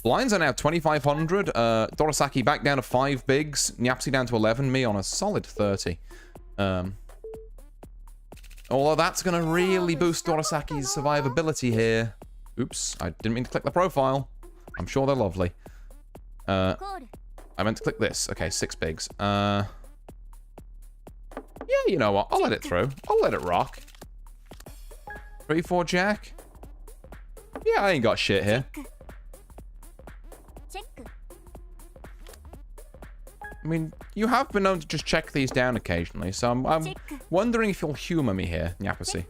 Blinds are now 2,500. Dorosaki back down to 5 bigs. Nyapasi down to 11. Me on a solid 30. Although that's going to really boost Dorosaki's survivability here. Oops, I didn't mean to click the profile. I'm sure they're lovely. I meant to click this. Okay, 6 bigs. Yeah, you know what? I'll let it through. I'll let it rock. 3-4 jack. Yeah, I ain't got shit here. I mean, you have been known to just check these down occasionally, so I'm wondering if you'll humor me here, Nyapasi.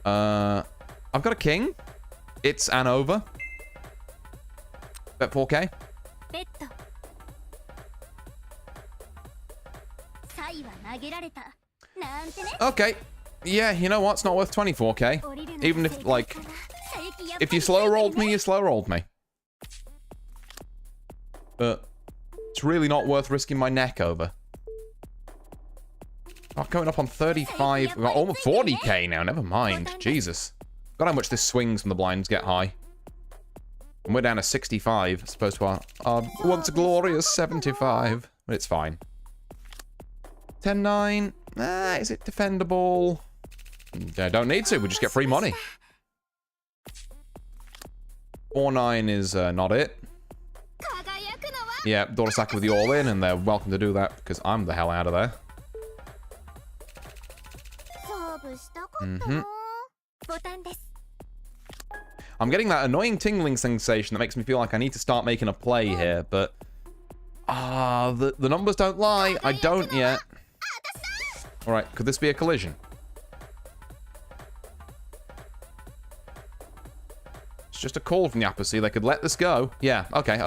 I've got a king. It's an over. Bet 4k. Okay. Yeah, you know what? It's not worth 24k. Even if, like, if you slow rolled me, you slow rolled me. But it's really not worth risking my neck over. Oh, coming up on 35. We've got almost 40k now. Never mind. Jesus. God, how much this swings when the blinds get high. And we're down to 65, as opposed to our once glorious 75. But it's fine. 10-9. Is it defendable? I don't need to. We just get free money. 4-9 is not it. Yeah, Dorosaki with the all-in, and they're welcome to do that because I'm the hell out of there. I'm getting that annoying tingling sensation that makes me feel like I need to start making a play here, but... the numbers don't lie. I don't yet. Alright, could this be a collision? It's just a call from the Yapasi. They could let this go. Yeah, okay.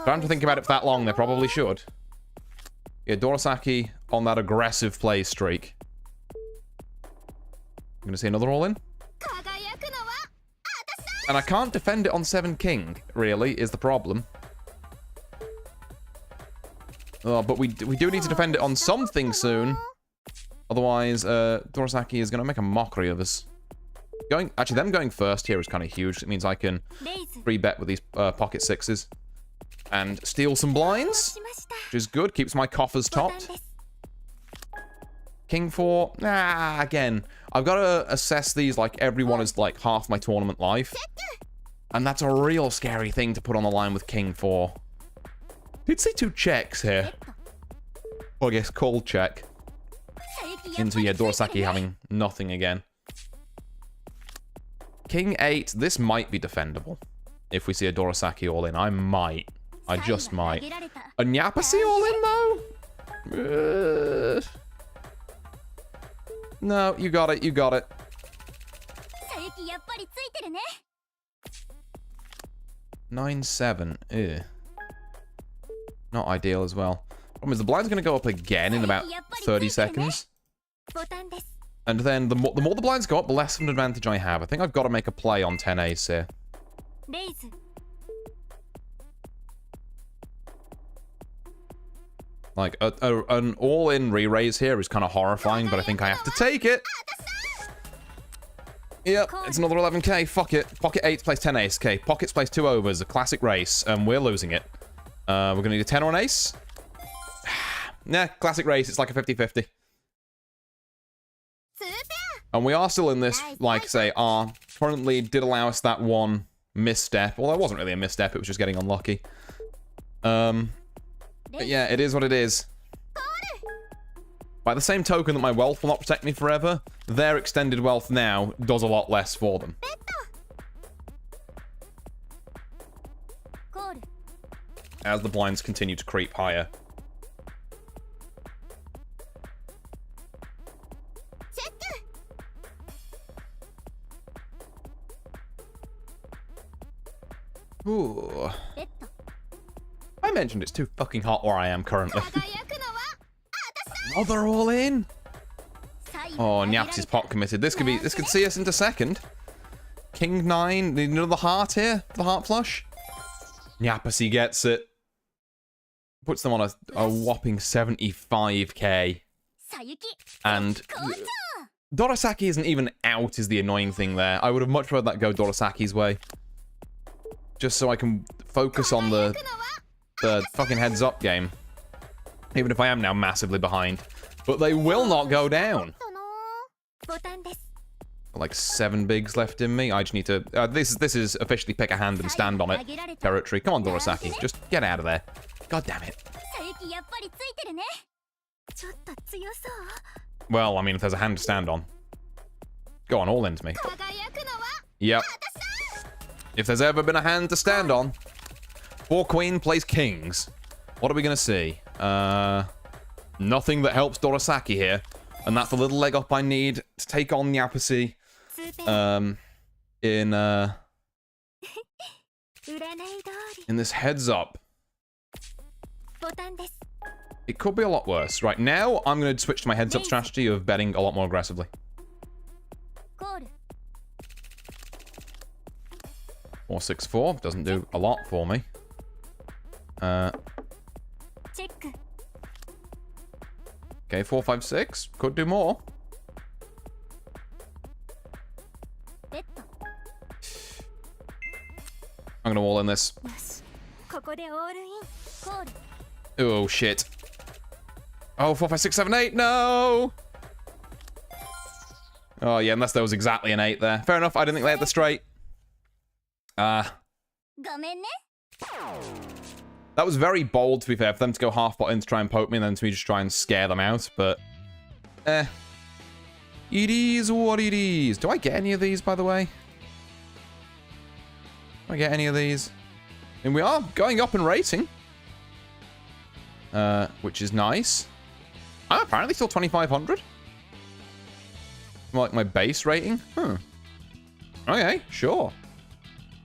Don't have to think about it for that long. They probably should. Yeah, Dorosaki on that aggressive play streak. I'm going to see another all-in. And I can't defend it on 7 king, really, is the problem. Oh, but we do need to defend it on something soon. Otherwise, Dorosaki is going to make a mockery of us. Actually, them going first here is kind of huge. It means I can free bet with these pocket sixes. And steal some blinds, which is good. Keeps my coffers topped. King 4. Again, I've got to assess these like everyone is like half my tournament life. And that's a real scary thing to put on the line with King 4. Did see 2 checks here. Well, I guess call check. Into, yeah, Dorosaki having nothing again. King 8. This might be defendable. If we see a Dorosaki all in. I might. I just might. A Yapasi all in, though? No, you got it. 9-7. Ew. Not ideal as well. Problem is, the blind's going to go up again in about 30 seconds. And then the more the blinds go up, the less of an advantage I have. I think I've got to make a play on 10 ace here. Like, an all-in re-raise here is kind of horrifying, but I think I have to take it. Yep, it's another 11k. Fuck it. Pocket 8 plays 10 ace. Okay, pockets plays 2 overs. A classic race, and we're losing it. We're going to need a 10 or an ace. Nah, classic race. It's like a 50-50. And we are still in this, like, say, currently did allow us that one misstep. Well, that wasn't really a misstep. It was just getting unlucky. But yeah, it is what it is. By the same token that my wealth will not protect me forever, their extended wealth now does a lot less for them. As the blinds continue to creep higher. Ooh. I mentioned it's too fucking hot where I am currently. Another all in. Oh, Nyaps is pot committed. This could see us into second. King 9. Need another heart here. The heart flush. Nyapasi gets it. Puts them on a whopping 75k. And Dorosaki isn't even out is the annoying thing there. I would have much rather that go Dorosaki's way. Just so I can focus on the fucking heads up game. Even if I am now massively behind. But they will not go down. Like 7 bigs left in me. I just need to... this is officially pick a hand and stand on it territory. Come on, Dorosaki. Just get out of there. God damn it. Well, I mean, if there's a hand to stand on. Go on, all into me. Yep. If there's ever been a hand to stand on. 4 queen plays kings. What are we going to see? Nothing that helps Dorosaki here. And that's the little leg up I need to take on Nyapasi. In this heads up. It could be a lot worse. Right now, I'm going to switch to my heads up strategy of betting a lot more aggressively. 4-6-4 doesn't do a lot for me. Okay, 4-5-6 could do more. I'm gonna all in this. Oh, shit. Oh, 4, 5, 6, 7, 8. No! Oh, yeah, unless there was exactly an 8 there. Fair enough. I didn't think they had the straight. That was very bold, to be fair, for them to go half pot in to try and poke me and then to me just try and scare them out, but... It is what it is. Do I get any of these, by the way? Do I get any of these? And we are going up in rating. Which is nice. I'm apparently still 2,500. Like my base rating? Okay, sure.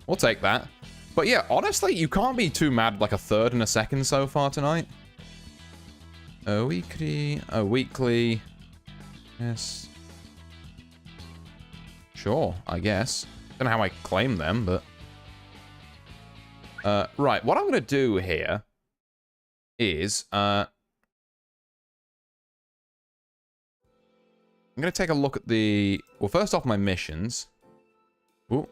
We'll take that. But yeah, honestly, you can't be too mad like a third and a second so far tonight. A weekly. Yes. Sure, I guess. Don't know how I claim them, but... right, what I'm going to do here is... I'm going to take a look at the... Well, first off, my missions. Ooh.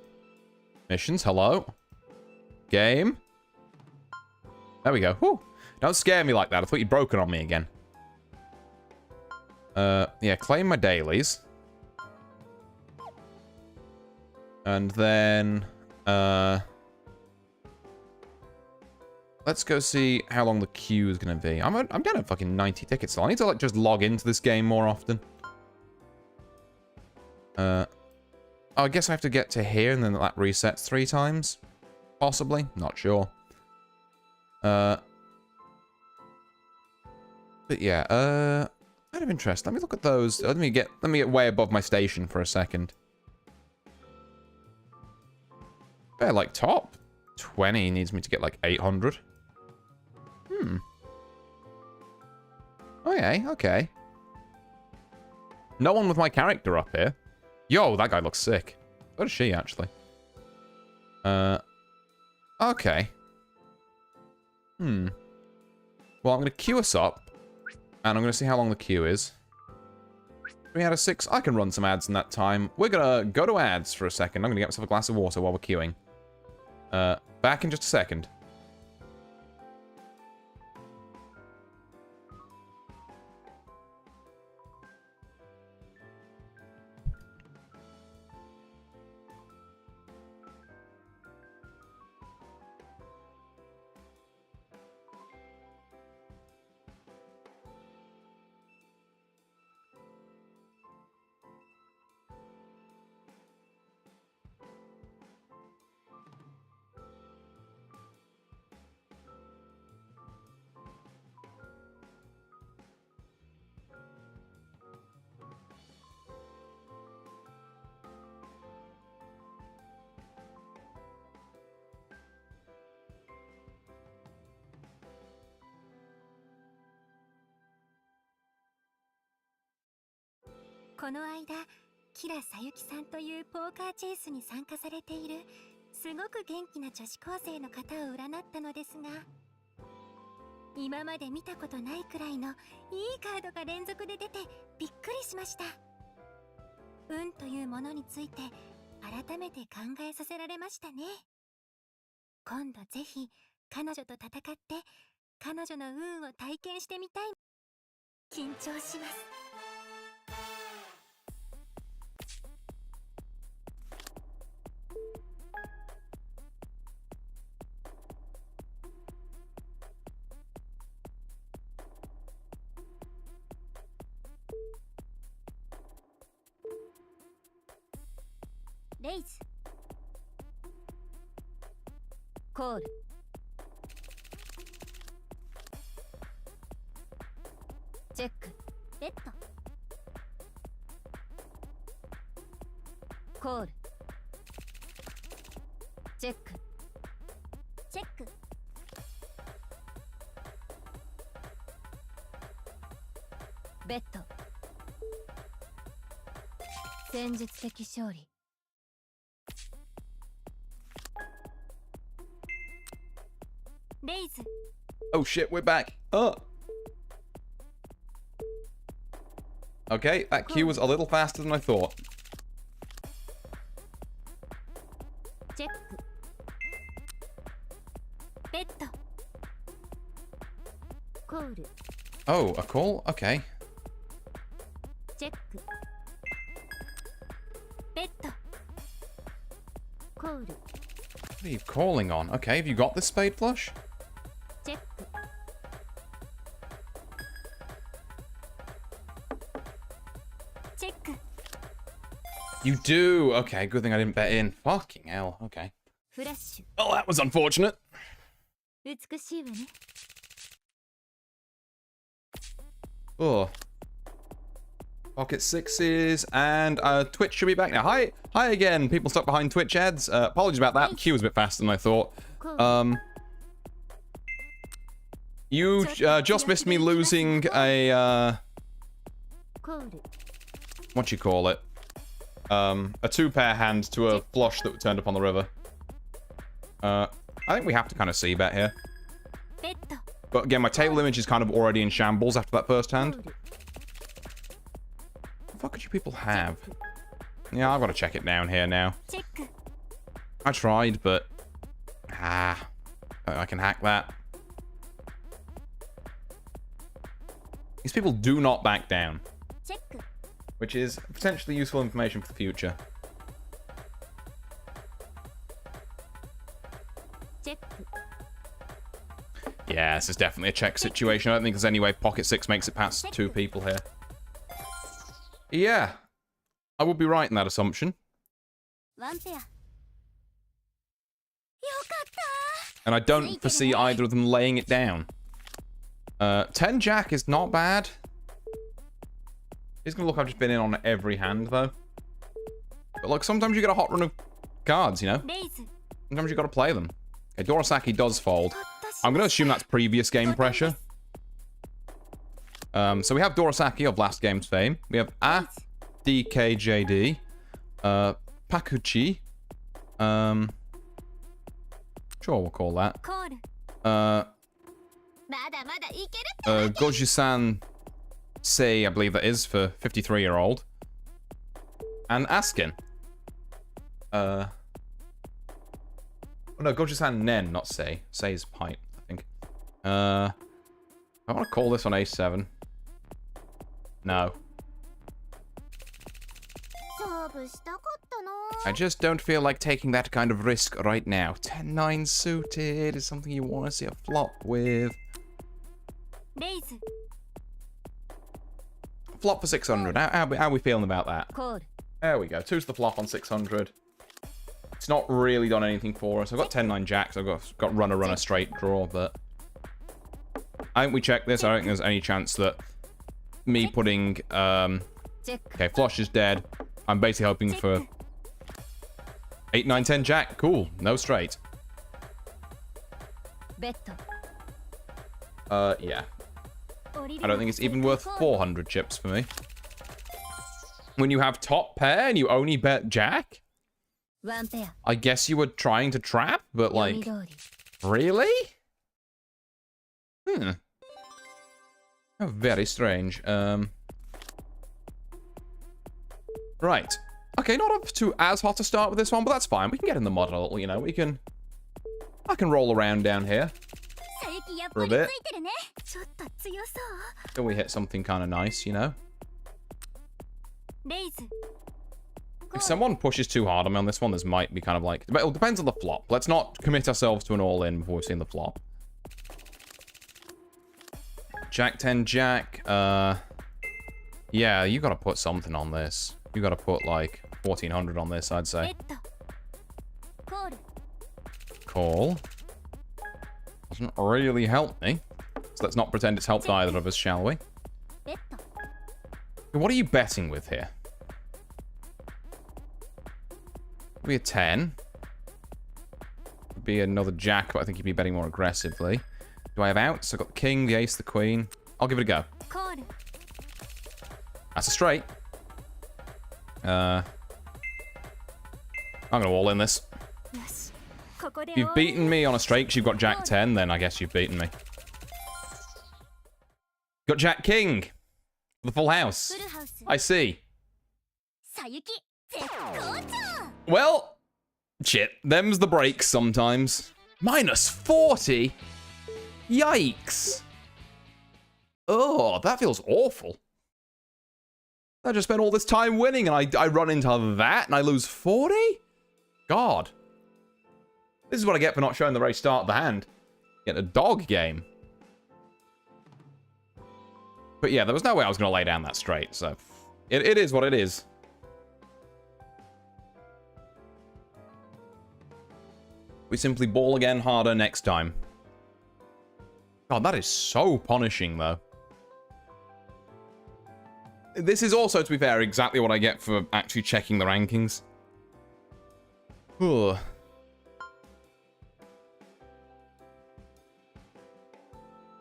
Missions, hello. Game. There we go. Whew. Don't scare me like that. I thought you'd broken on me again. Yeah, claim my dailies. And then, let's go see how long the queue is going to be. I'm down at fucking 90 tickets still. I need to, like, just log into this game more often. Oh, I guess I have to get to here and then that resets 3 times. Possibly. Not sure. But yeah, out of interest, let me look at those. Let me get way above my station for a second. Yeah, like top 20 needs me to get like 800. Okay, okay. No one with my character up here. Yo, that guy looks sick. So does she, actually. Okay. Well, I'm going to queue us up. And I'm going to see how long the queue is. 3 out of 6. I can run some ads in that time. We're going to go to ads for a second. I'm going to get myself a glass of water while we're queuing. Back in just a second.この間、キラさゆきさんというポーカーチェイスに参加されているすごく元気な女子高生の方を占ったのですが、今まで見たことないくらいのいいカードが連続で出てびっくりしました。運というものについて改めて考えさせられましたね。今度ぜひ彼女と戦って彼女の運を体験してみたい。緊張します。レイズコールチェックベッドコールチェックチェックベッド戦術的勝利レイズ Oh shit, we're back. Okay, that queue was a little faster than I thought. チェックベッドコール Oh, a call? Okay. チェックベッドコール What are you calling on? Okay, have you got this spade flush? チェックチェック You do. Okay, good thing I didn't bet in. Fucking hell. Okay. フラッシュ Oh, that was unfortunate. 美しいわね Oh. Pocket sixes and Twitch should be back now. Hi again, people stuck behind Twitch ads. Apologies about that. Q was a bit faster than I thought. You just missed me losing a コール what you call it? A 2-pair hand to a flush that turned up on the river. I think we have to kind of see bet here. ベッド But again, my table image is kind of already in shambles after that first コー hand. ル What the fuck could you people have? Yeah, I've got to check it down here now. チェック I tried, but... I can hack that. These people do not back down, チェック which is potentially useful information for the future. チェック Yeah, this is definitely a check situation. I don't think there's any way Pocket 6 makes it past 2 people here. Yeah. I would be right in that assumption. ワンペアよかった And I don't foresee either of them laying it down. 10 Jack is not bad. It's gonna look I've just been in on every hand, though. But look, sometimes you get a hot run of cards, you know? レイズ Sometimes you gotta play them. Okay, Dorosaki does fold. I'm gonna assume that's previous game pressure. So we have Dorosaki of last game's fame. We have DKJD. Pakuchi. Sure, we'll call that. コール Uh, まだまだいける Goju-san Sei, I believe that is, for 53-year-old. And Askin. Oh no, Goju-san Nen, not Sei. Sei's pint, I think. I want to call this on A7. No. 勝負したかったな I just don't feel like taking that kind of risk right now. 10-9 suited is something you want to see a flop with. レイズ Flop for 600. How are we feeling about that? コール There we go. 2's the flop on 600. It's not really done anything for us. I've got 10-9 jacks. I've got runner straight draw, but I think we check this. I don't think there's any chance that me putting チェック okay, flush is dead. I'm basically hoping for 8-9-10 jack. Cool. No straight. ベッド Yeah. I don't think it's even worth 400 chips for me. When you have top pair and you only bet jack? ワンペア I guess you were trying to trap, but 読み like, 通り really? Oh, very strange. Right. Okay, not up to as hot a start with this one, but that's fine. We can get in the model, you know. I can roll around down here さゆきやっ for ぱ a り bit ついてるねちょっと強そう till we hit something kind of nice, you know. レイズ If someone pushes too hard on me on this one, this might be kind of like... Well, it depends on the flop. Let's not commit ourselves to an all-in before we've seen the flop. Jack 10 Jack. Yeah, you got to put something on this. You got to put like 1400 on this, I'd ベ say. ッドコール Call. Doesn't really help me. So let's not pretend it's helped either of us, shall we? ベッド What are you betting with here? Be a 10. Be another jack, but I think you'd be betting more aggressively. Do I have outs? I've got the king, the ace, the queen. I'll give it a go. コール That's a straight. I'm gonna all in this. よしここで If you've beaten me on a straight because you've got jack 10, then I guess you've beaten me. Got jack king. The full house. フルハウス I see. さゆき絶好調 Well, shit. Them's the breaks sometimes. Minus 40? Yikes. Oh, that feels awful. I just spent all this time winning and I run into that and I lose 40? God. This is what I get for not showing the very start of the hand. Get a dog game. But yeah, there was no way I was going to lay down that straight, so it is what it is. We simply ball again harder next time. God, that is so punishing, though. This is also, to be fair, exactly what I get for actually checking the rankings. Ugh.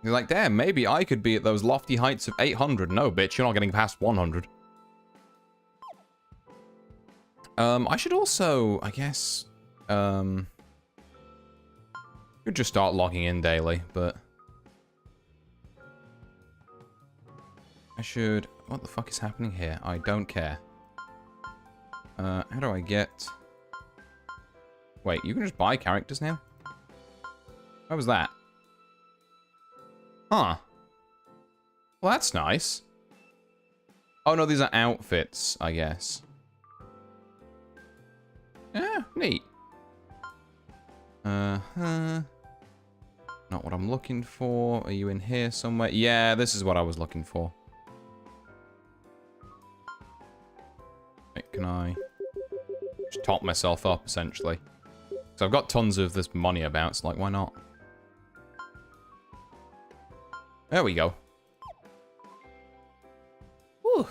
You're like, damn, maybe I could be at those lofty heights of 800. No, bitch, you're not getting past 100. I should also, I guess, could just start logging in daily, but I should, what the fuck is happening here? I don't care. How do I get, wait, you can just buy characters now? What was that? Huh. Well, that's nice. Oh, no, these are outfits, I guess. Yeah, neat. Uh-huh. Not what I'm looking for. Are you in here somewhere? Yeah, this is what I was looking for. Wait, can I just top myself up, essentially? So I've got tons of this money about, so like, why not? There we go. Whew.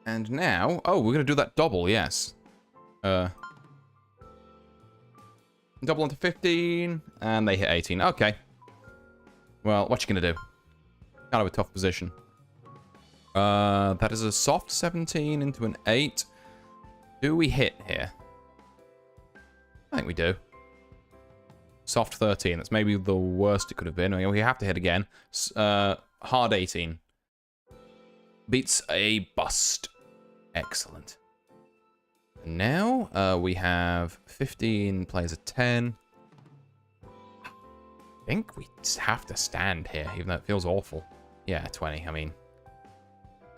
And now... Oh, we're going to do that double, yes. Double into 15, and they hit 18. Okay. Well, what you going to do? Kind of a tough position. That is a soft 17 into an 8. Do we hit here? I think we do. Soft 13. That's maybe the worst it could have been. We have to hit again. Hard 18. Beats a bust. Excellent. And now we have 15 plays a 10. I think we have to stand here, even though it feels awful. Yeah, 20. I mean,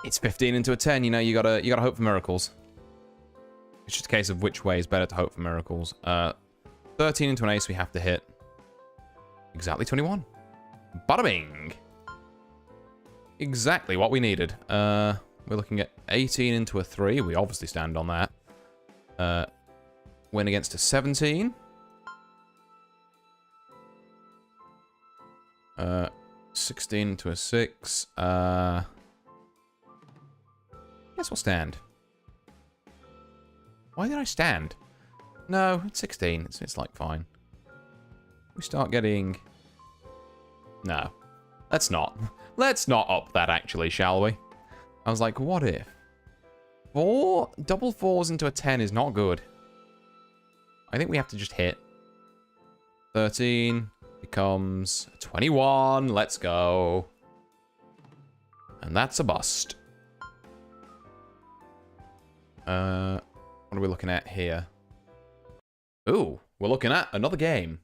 it's 15 into a 10. You know, you gotta hope for miracles. It's just a case of which way is better to hope for miracles. 13 into an ace we have to hit. Exactly 21. Bada bing. Exactly what we needed. We're looking at 18 into a 3. We obviously stand on that. Win against a 17. 16 into a 6. Guess we'll stand. Why did I stand? No, it's 16. It's like fine. We start getting... No. Let's not. Let's not up that, actually, shall we? I was like, what if? 4 double 4s into a 10 is not good. I think we have to just hit. 13 becomes 21. Let's go. And that's a bust. What are we looking at here? Ooh, we're looking at another game.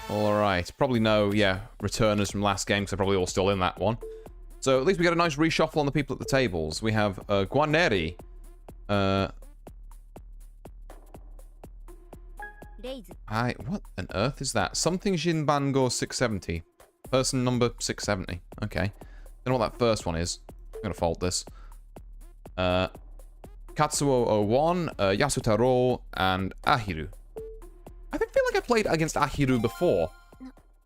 Alright, probably no, yeah, returners from last game, because they're probably all still in that one. So at least we got a nice reshuffle on the people at the tables. We have Guaneri. What on earth is that? Something Jinbango 670. Person number 670. Okay. Don't know what that first one is. I'm gonna fault this. Katsuo 01, Yasutaro, and Ahiru. I feel like I played against Ahiru before.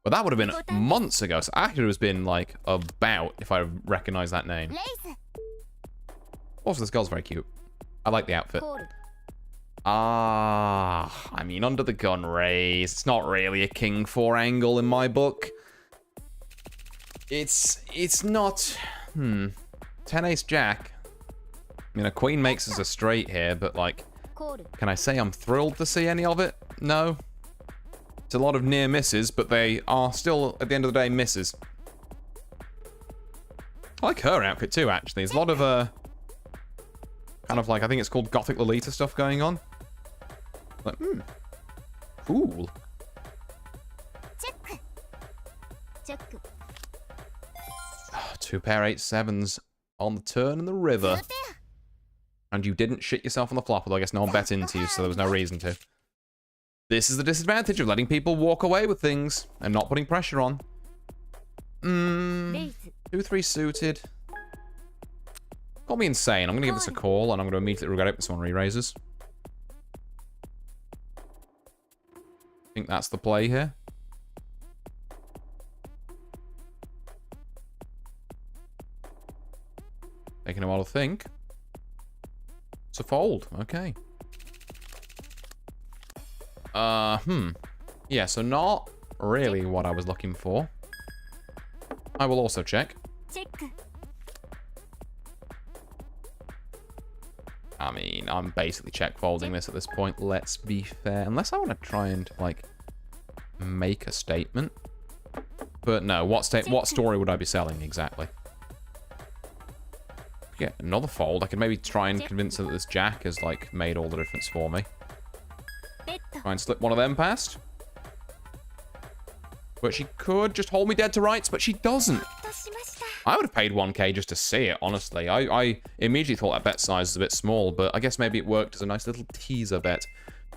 But that would have been months ago. So Ahiru has been, like, about, if I recognize that name. Also, this girl's very cute. I like the outfit. I mean, under the gun raise. It's not really a King 4 angle in my book. It's not... 10 ace jack. I mean, a queen makes us a straight here, but, like... Can I say I'm thrilled to see any of it? No. It's a lot of near misses, but they are still, at the end of the day, misses. I like her outfit too, actually. There's a lot of, kind of like, I think it's called Gothic Lolita stuff going on. Like, cool. Oh, 2 pair 8-7s on the turn in the river. And you didn't shit yourself on the flop, although I guess no one bet into you, so there was no reason to. This is the disadvantage of letting people walk away with things and not putting pressure on. 2-3 suited. Call me insane. I'm going to give this a call, and I'm going to immediately regret it with someone re-raises. I think that's the play here. Taking a while to think. It's a fold. Okay. Yeah, so not really what I was looking for. I will also check. I mean, I'm basically check folding this at this point, let's be fair. Unless I want to try and, like, make a statement. But no, what story would I be selling exactly? Yeah, another fold. I could maybe try and convince her that this jack has, like, made all the difference for me. Try and slip one of them past. But she could just hold me dead to rights, but she doesn't. I would have paid 1k just to see it, honestly. I immediately thought that bet size was a bit small, but I guess maybe it worked as a nice little teaser bet.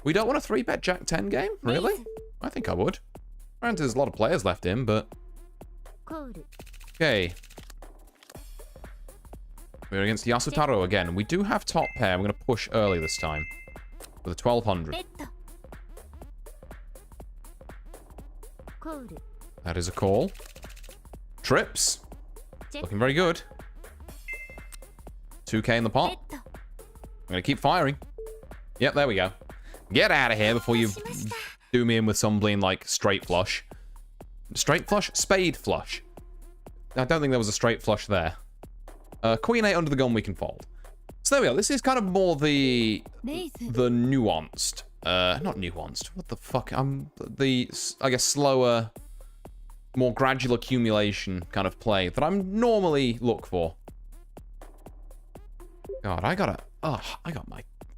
We don't want a 3-bet Jack 10 game? Really? I think I would. Granted, there's a lot of players left in, but... Okay. We're against Yasutaro again. We do have top pair. We're going to push early this time. With a 1200. That is a call. Trips. Looking very good. 2k in the pot. I'm going to keep firing. Yep, there we go. Get out of here before you do me in with something like straight flush. Straight flush? Spade flush. I don't think there was a straight flush there. Queen 8 under the gun we can fold. So there we go. This is kind of more the nuanced. Not nuanced. What the fuck? The, I guess, slower, more gradual accumulation kind of play that I'm normally look for. God,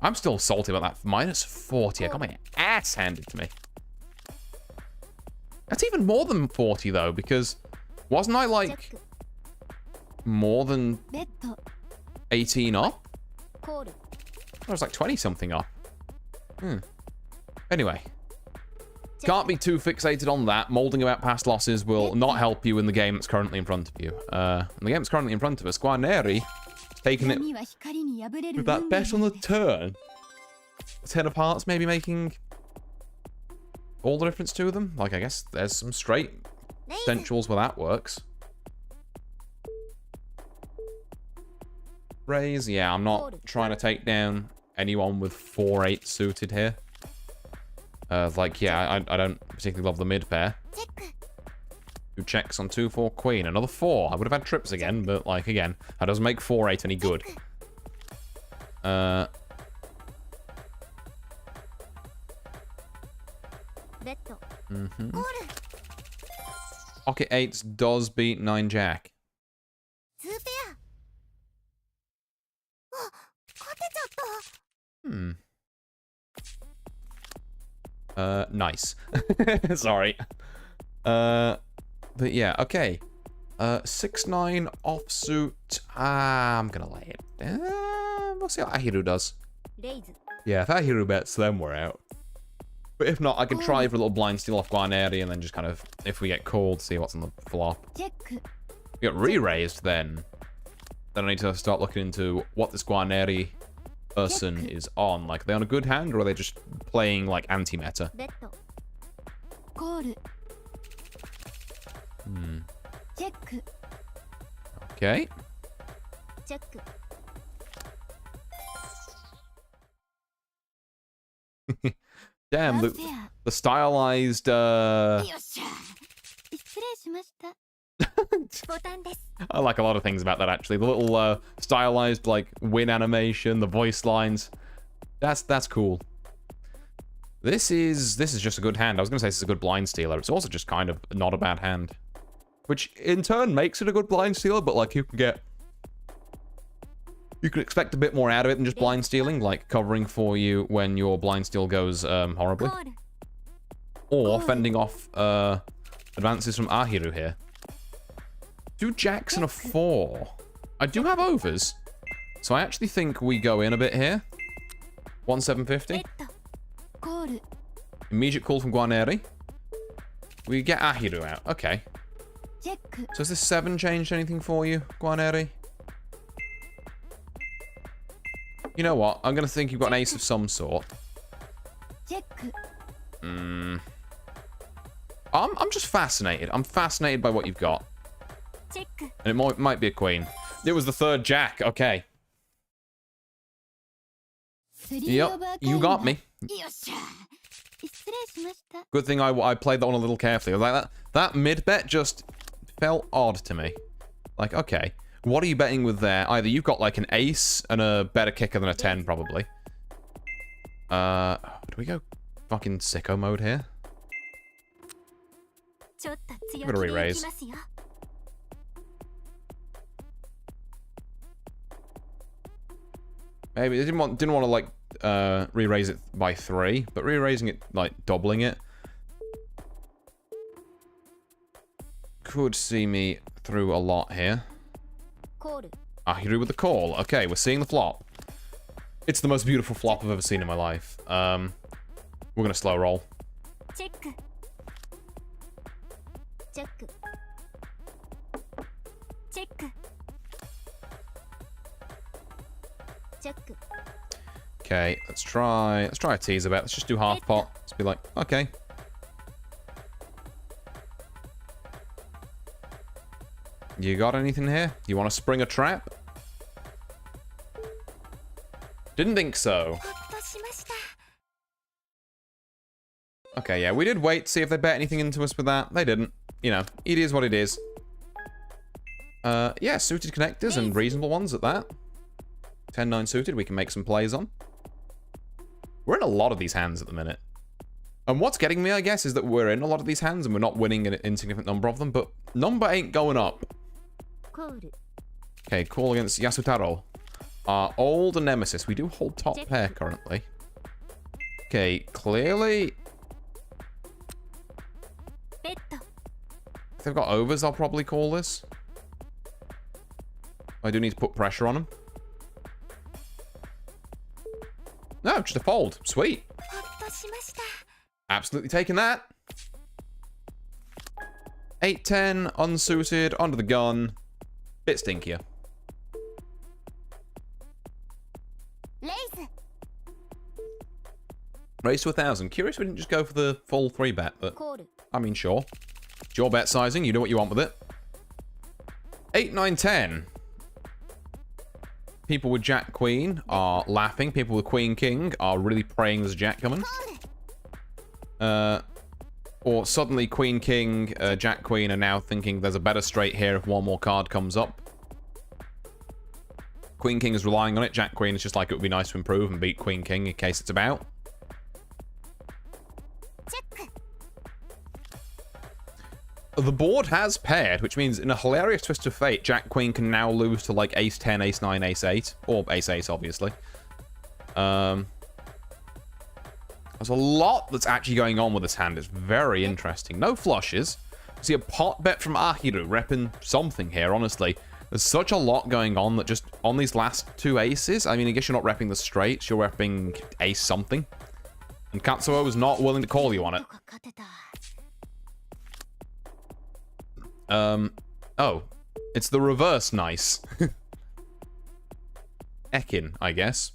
I'm still salty about that. Minus 40. I got my ass handed to me. That's even more than 40, though, because wasn't I, like, more than 18 up? I was like 20-something up. Anyway. Can't be too fixated on that. Molding about past losses will not help you in the game that's currently in front of you. In the game that's currently in front of us, Guarneri taking it with that bet on the turn. 10 of hearts maybe making all the difference to them. Like, I guess there's some straight potentials where that works. Raise, yeah, I'm not trying to take down anyone with 4-8 suited here. Like, yeah, I don't particularly love the mid pair. 2 checks on 2-4 queen, another 4. I would have had trips again, but, like, again, that doesn't make 4-8 any good. Pocket 8s does beat 9 jack. Nice. Sorry. But yeah, okay. 6-9 offsuit. I'm gonna lay it. We'll see how Ahiru does. Yeah, if Ahiru bets, then we're out. But if not, I can try for a little blind steal off Guarneri and then just kind of, if we get called, see what's on the flop. We get re-raised then. Then I need to start looking into what this Guarneri person is on. Like, are they on a good hand, or are they just playing, like, anti-meta? Okay. Damn, the stylized, I like a lot of things about that, actually. The little, stylized, like, win animation, the voice lines. That's cool. This is just a good hand. I was going to say this is a good blind stealer. It's also just kind of not a bad hand. Which, in turn, makes it a good blind stealer, but, like, you can expect a bit more out of it than just blind stealing, like covering for you when your blind steal goes horribly. Or fending off advances from Ahiru here. 2 jacks and a 4. I do have overs. So I actually think we go in a bit here. 1750. Immediate call from Guarneri. We get Ahiru out. Okay. So has this 7 changed anything for you, Guarneri? You know what? I'm going to think you've got an ace of some sort. I'm just fascinated. I'm fascinated by what you've got. And it might be a queen. It was the 3rd jack. Okay. Yep, you got me. Good thing I played that one a little carefully. Like that mid bet just felt odd to me. Like, okay, what are you betting with there? Either you've got like an ace and a better kicker than a 10, probably. Do we go fucking sicko mode here? I'm gonna re-raise. Maybe they didn't want to like re-raise it by 3, but re-raising it, like doubling it, could see me through a lot here. Ahiru with the call. Okay, we're seeing the flop. It's the most beautiful flop I've ever seen in my life. We're gonna slow roll. Okay, let's try a teaser bet. Let's just do half pot. Let's be like, okay. You got anything here? You want to spring a trap? Didn't think so. Okay, yeah, we did wait to see if they bet anything into us with that. They didn't. You know, it is what it is. Yeah, suited connectors and reasonable ones at that. 10-9 suited, we can make some plays on. We're in a lot of these hands at the minute. And what's getting me, I guess, is that we're in a lot of these hands and we're not winning an insignificant number of them, but number ain't going up. Okay, call against Yasutaro. Our old nemesis. We do hold top pair currently. Okay, clearly... If they've got overs, I'll probably call this. I do need to put pressure on them. No, just a fold. Sweet. Absolutely taking that. 8-10, unsuited, under the gun. Bit stinkier. Raise to 1,000. Curious we didn't just go for the full 3 bet, but I mean, sure. It's your bet sizing. You do what you want with it. 8, 9, 10. People with Jack Queen are laughing. People with Queen King are really praying there's a Jack coming. Or suddenly Queen King, Jack Queen are now thinking there's a better straight here if one more card comes up. Queen King is relying on it. Jack Queen is just like, it would be nice to improve and beat Queen King in case it's about. The board has paired, which means in a hilarious twist of fate, Jack Queen can now lose to like Ace 10, Ace 9, Ace 8. Or Ace Ace, obviously. There's a lot that's actually going on with this hand. It's very interesting. No flushes. See a pot bet from Ahiru repping something here, honestly. There's such a lot going on that just on these last 2 aces, I mean, I guess you're not repping the straights, you're repping ace something. And Katsuo was not willing to call you on it. Oh. It's the reverse nice. Ekin, I guess.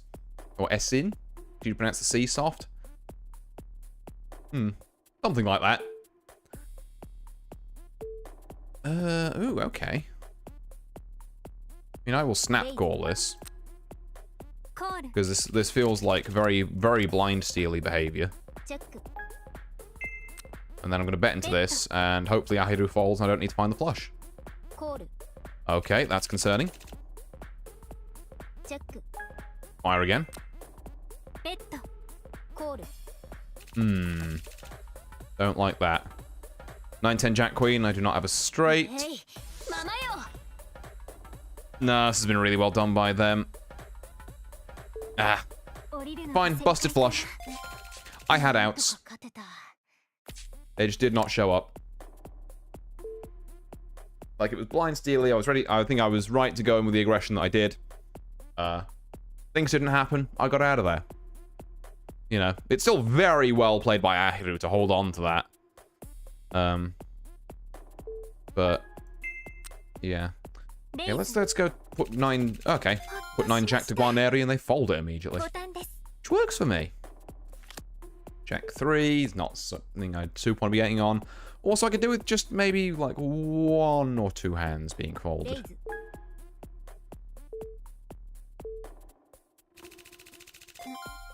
Or Essin? Do you pronounce the C soft? Something like that. Ooh, okay. I mean, I will snap call this. Because this feels like very, very blind steely behavior. And then I'm going to bet into this, and hopefully Ahiru falls and I don't need to find the flush. Okay, that's concerning. Fire again. Don't like that. 9-10 Jack Queen, I do not have a straight. No, this has been really well done by them. Ah. Fine, busted flush. I had outs. They just did not show up. Like, it was blind steely. I was ready. I think I was right to go in with the aggression that I did. Things didn't happen. I got out of there. You know, it's still very well played by Ahiru to hold on to that. But yeah. Okay, let's go put 9. Okay, put 9 Jack to Guarneri and they fold it immediately, which works for me. Jack 3 is not something I'd super want to be getting on. Also, I could do with just maybe like 1 or 2 hands being folded.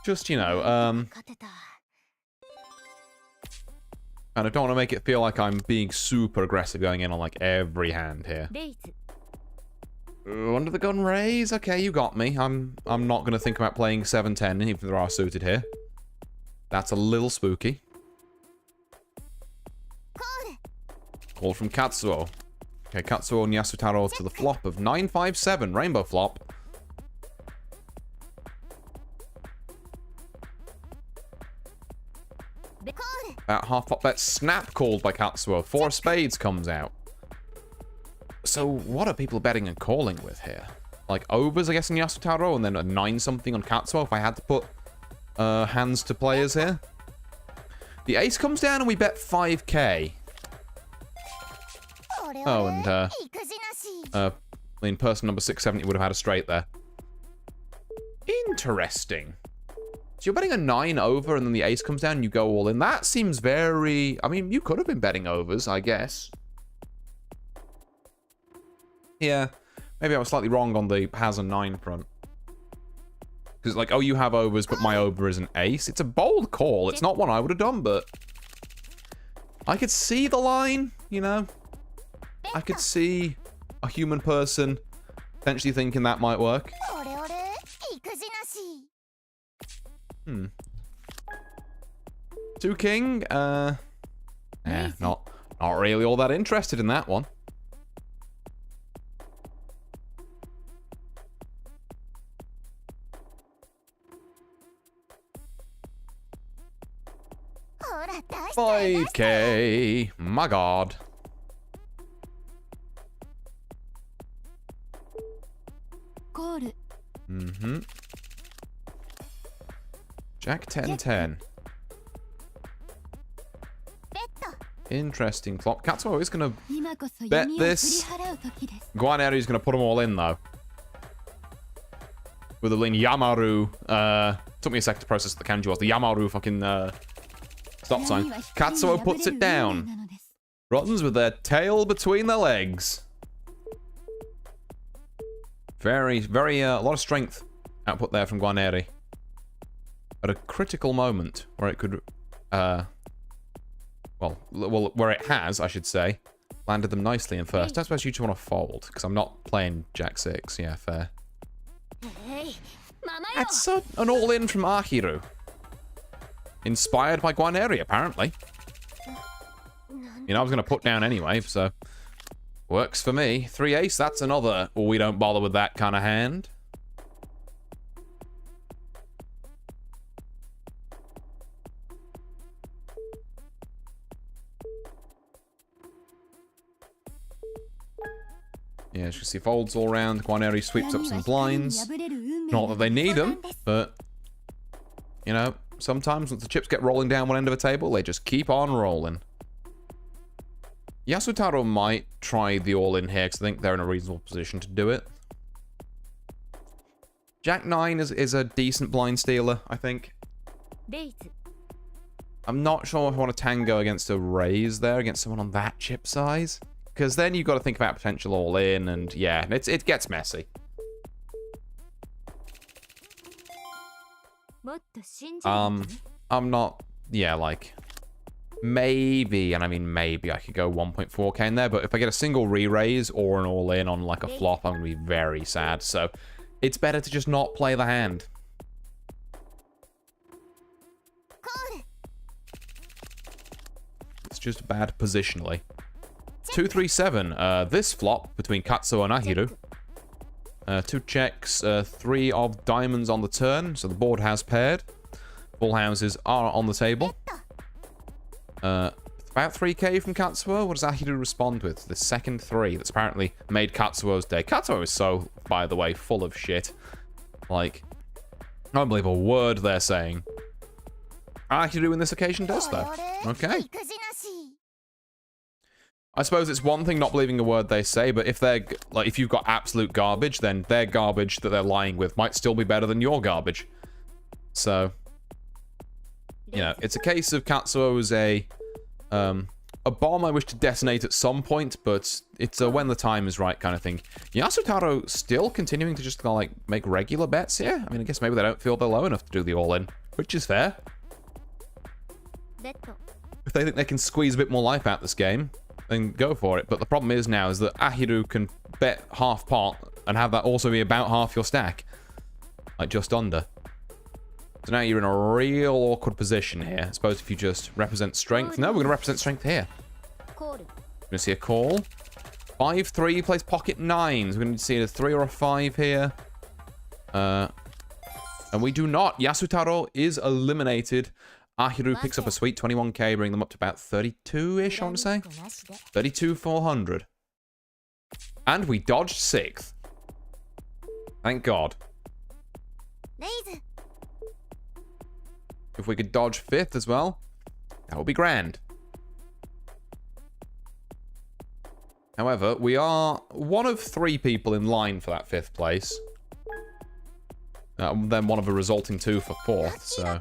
Just, you know, and I don't want to make it feel like I'm being super aggressive going in on like every hand here. Ooh, under the gun raise? Okay, you got me. I'm not going to think about playing 7-10, even if there are suited here. That's a little spooky. Call from Katsuo. Okay, Katsuo and Yasutaro to the flop of 9-5-7, rainbow flop. At half pot bet, snap called by Katsuo. 4 spades comes out. So what are people betting and calling with here? Like overs, I guess, in Yasutaro, and then a 9-something on Katsuo if I had to put hands to players here. The ace comes down and we bet 5k. Oh, and in person number 670 would have had a straight there. Interesting. So you're betting a 9 over and then the ace comes down and you go all in. That seems very... I mean, you could have been betting overs, I guess. Yeah. Maybe I was slightly wrong on the has a 9 front. Because like, oh, you have overs, but my over is an ace. It's a bold call. It's not one I would have done, but... I could see the line, you know? I could see a human person potentially thinking that might work. 2 king, not really all that interested in that one. $5k, my god. Jack 10-10. Interesting flop. Katsuo is going to bet this. Guarneri is going to put them all in, though. With the lean Yamaru. Took me a second to process what the kanji was. The Yamaru fucking stop sign. Katsuo puts it down. Rottens with their tail between their legs. Very, a lot of strength output there from Guarneri. At a critical moment where it could, well, where it has, I should say, landed them nicely in first. I suppose you two want to fold, because I'm not playing Jack 6. Yeah, fair. That's an all-in from Ahiru. Inspired by Guarneri, apparently. You know, I was going to put down anyway, so... Works for me. 3 ace, that's another, well, we don't bother with that kind of hand. Yeah, as you can see, folds all around. Guarneri sweeps up some blinds. Not that they need them, but, you know, sometimes once the chips get rolling down one end of a table, they just keep on rolling. Yasutaro might try the all-in here, because I think they're in a reasonable position to do it. Jack 9 is a decent blind stealer, I think. I'm not sure if I want to tango against a raise there, against someone on that chip size. Because then you've got to think about potential all-in, and yeah, it gets messy. I'm not... Yeah, like... Maybe, and I mean maybe, I could go 1.4k in there, but if I get a single re-raise or an all-in on like a flop, I'm going to be very sad. So it's better to just not play the hand. just bad positionally. 237. This flop between Katsuo and Ahiru. 2 checks, 3 of diamonds on the turn, so the board has paired. Full houses are on the table. About 3k from Katsuo. What does Ahiru respond with? The second 3 that's apparently made Katsuo's day. Katsuo is so, by the way, full of shit. Like, I don't believe a word they're saying. Ahiru in this occasion does, though. Okay. I suppose it's one thing not believing a word they say, but if they're, like, if you've got absolute garbage, then their garbage that they're lying with might still be better than your garbage. So, you know, it's a case of Katsuo is a bomb I wish to detonate at some point, but it's a when the time is right kind of thing. Yasutaro still continuing to just kind of, like, make regular bets here? I mean, I guess maybe they don't feel they're low enough to do the all-in, which is fair. If they think they can squeeze a bit more life out this game, then go for it. But the problem is now is that Ahiru can bet half pot and have that also be about half your stack. Like, just under. So now you're in a real awkward position here. I suppose if you just represent strength. No, we're going to represent strength here. We're going to see a call. 5-3 plays pocket 9s. We're going to see a 3 or a 5 here. And we do not. Yasutaro is eliminated. Ahiru picks up a sweet 21k, bringing them up to about 32-ish, I want to say. 32,400. And we dodged 6th. Thank God. If we could dodge 5th as well, that would be grand. However, we are one of 3 people in line for that 5th place. Then one of a resulting 2 for 4th, so...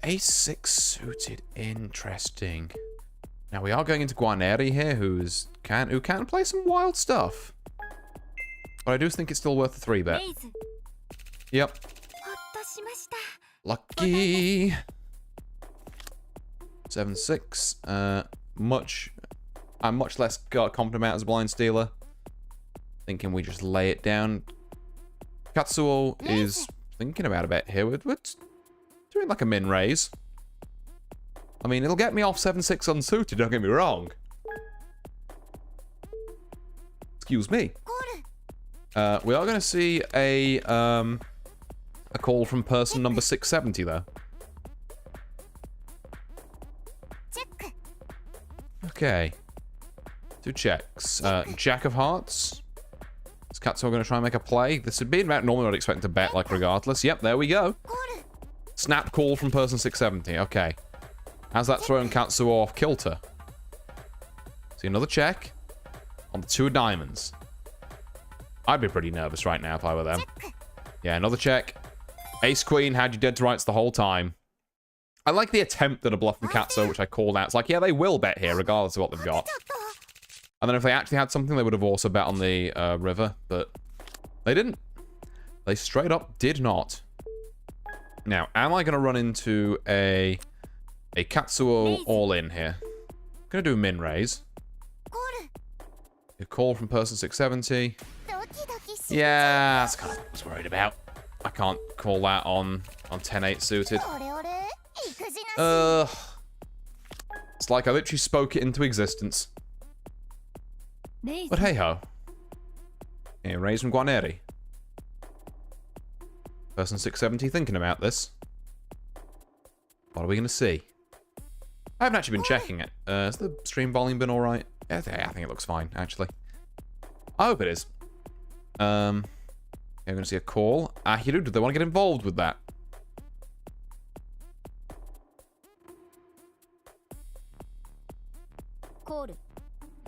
Ace-6 suited, interesting. Now we are going into Guarneri here, who can play some wild stuff. But I do think it's still worth the 3-bet. Yep. Lucky. 7-6. I'm much less confident about as a blind stealer. Thinking we just lay it down. Katsuo is thinking about a bet here. We're doing like a min raise. I mean, it'll get me off 7-6 unsuited, don't get me wrong. Excuse me. We are going to see a call from person number 670, though. Okay. 2 checks. Jack of Hearts. Is Katsuo going to try and make a play? This would be about normally I'd expect to bet, like, regardless. Yep, there we go. Snap call from person 670. Okay. How's that throwing Katsuo off kilter? See another check on the 2 diamonds. I'd be pretty nervous right now if I were them. Yeah, another check. Ace Queen had you dead to rights the whole time. I like the attempt at a bluff from Katsuo, which I called out. It's like, yeah, they will bet here regardless of what they've got. And then if they actually had something, they would have also bet on the river, but they didn't. They straight up did not. Now, am I going to run into a Katsuo all-in here? I'm going to do a min raise. A call from person 670. Yeah, that's kind of what I was worried about. I can't call that on 10-8 suited. It's like I literally spoke it into existence. But hey-ho. Yeah, raise from Guarneri. Person 670 thinking about this. What are we going to see? I haven't actually been checking it. Has the stream volume been alright? Yeah, I think it looks fine, actually. I hope it is. I'm going to see a call. Ahiru, do they want to get involved with that?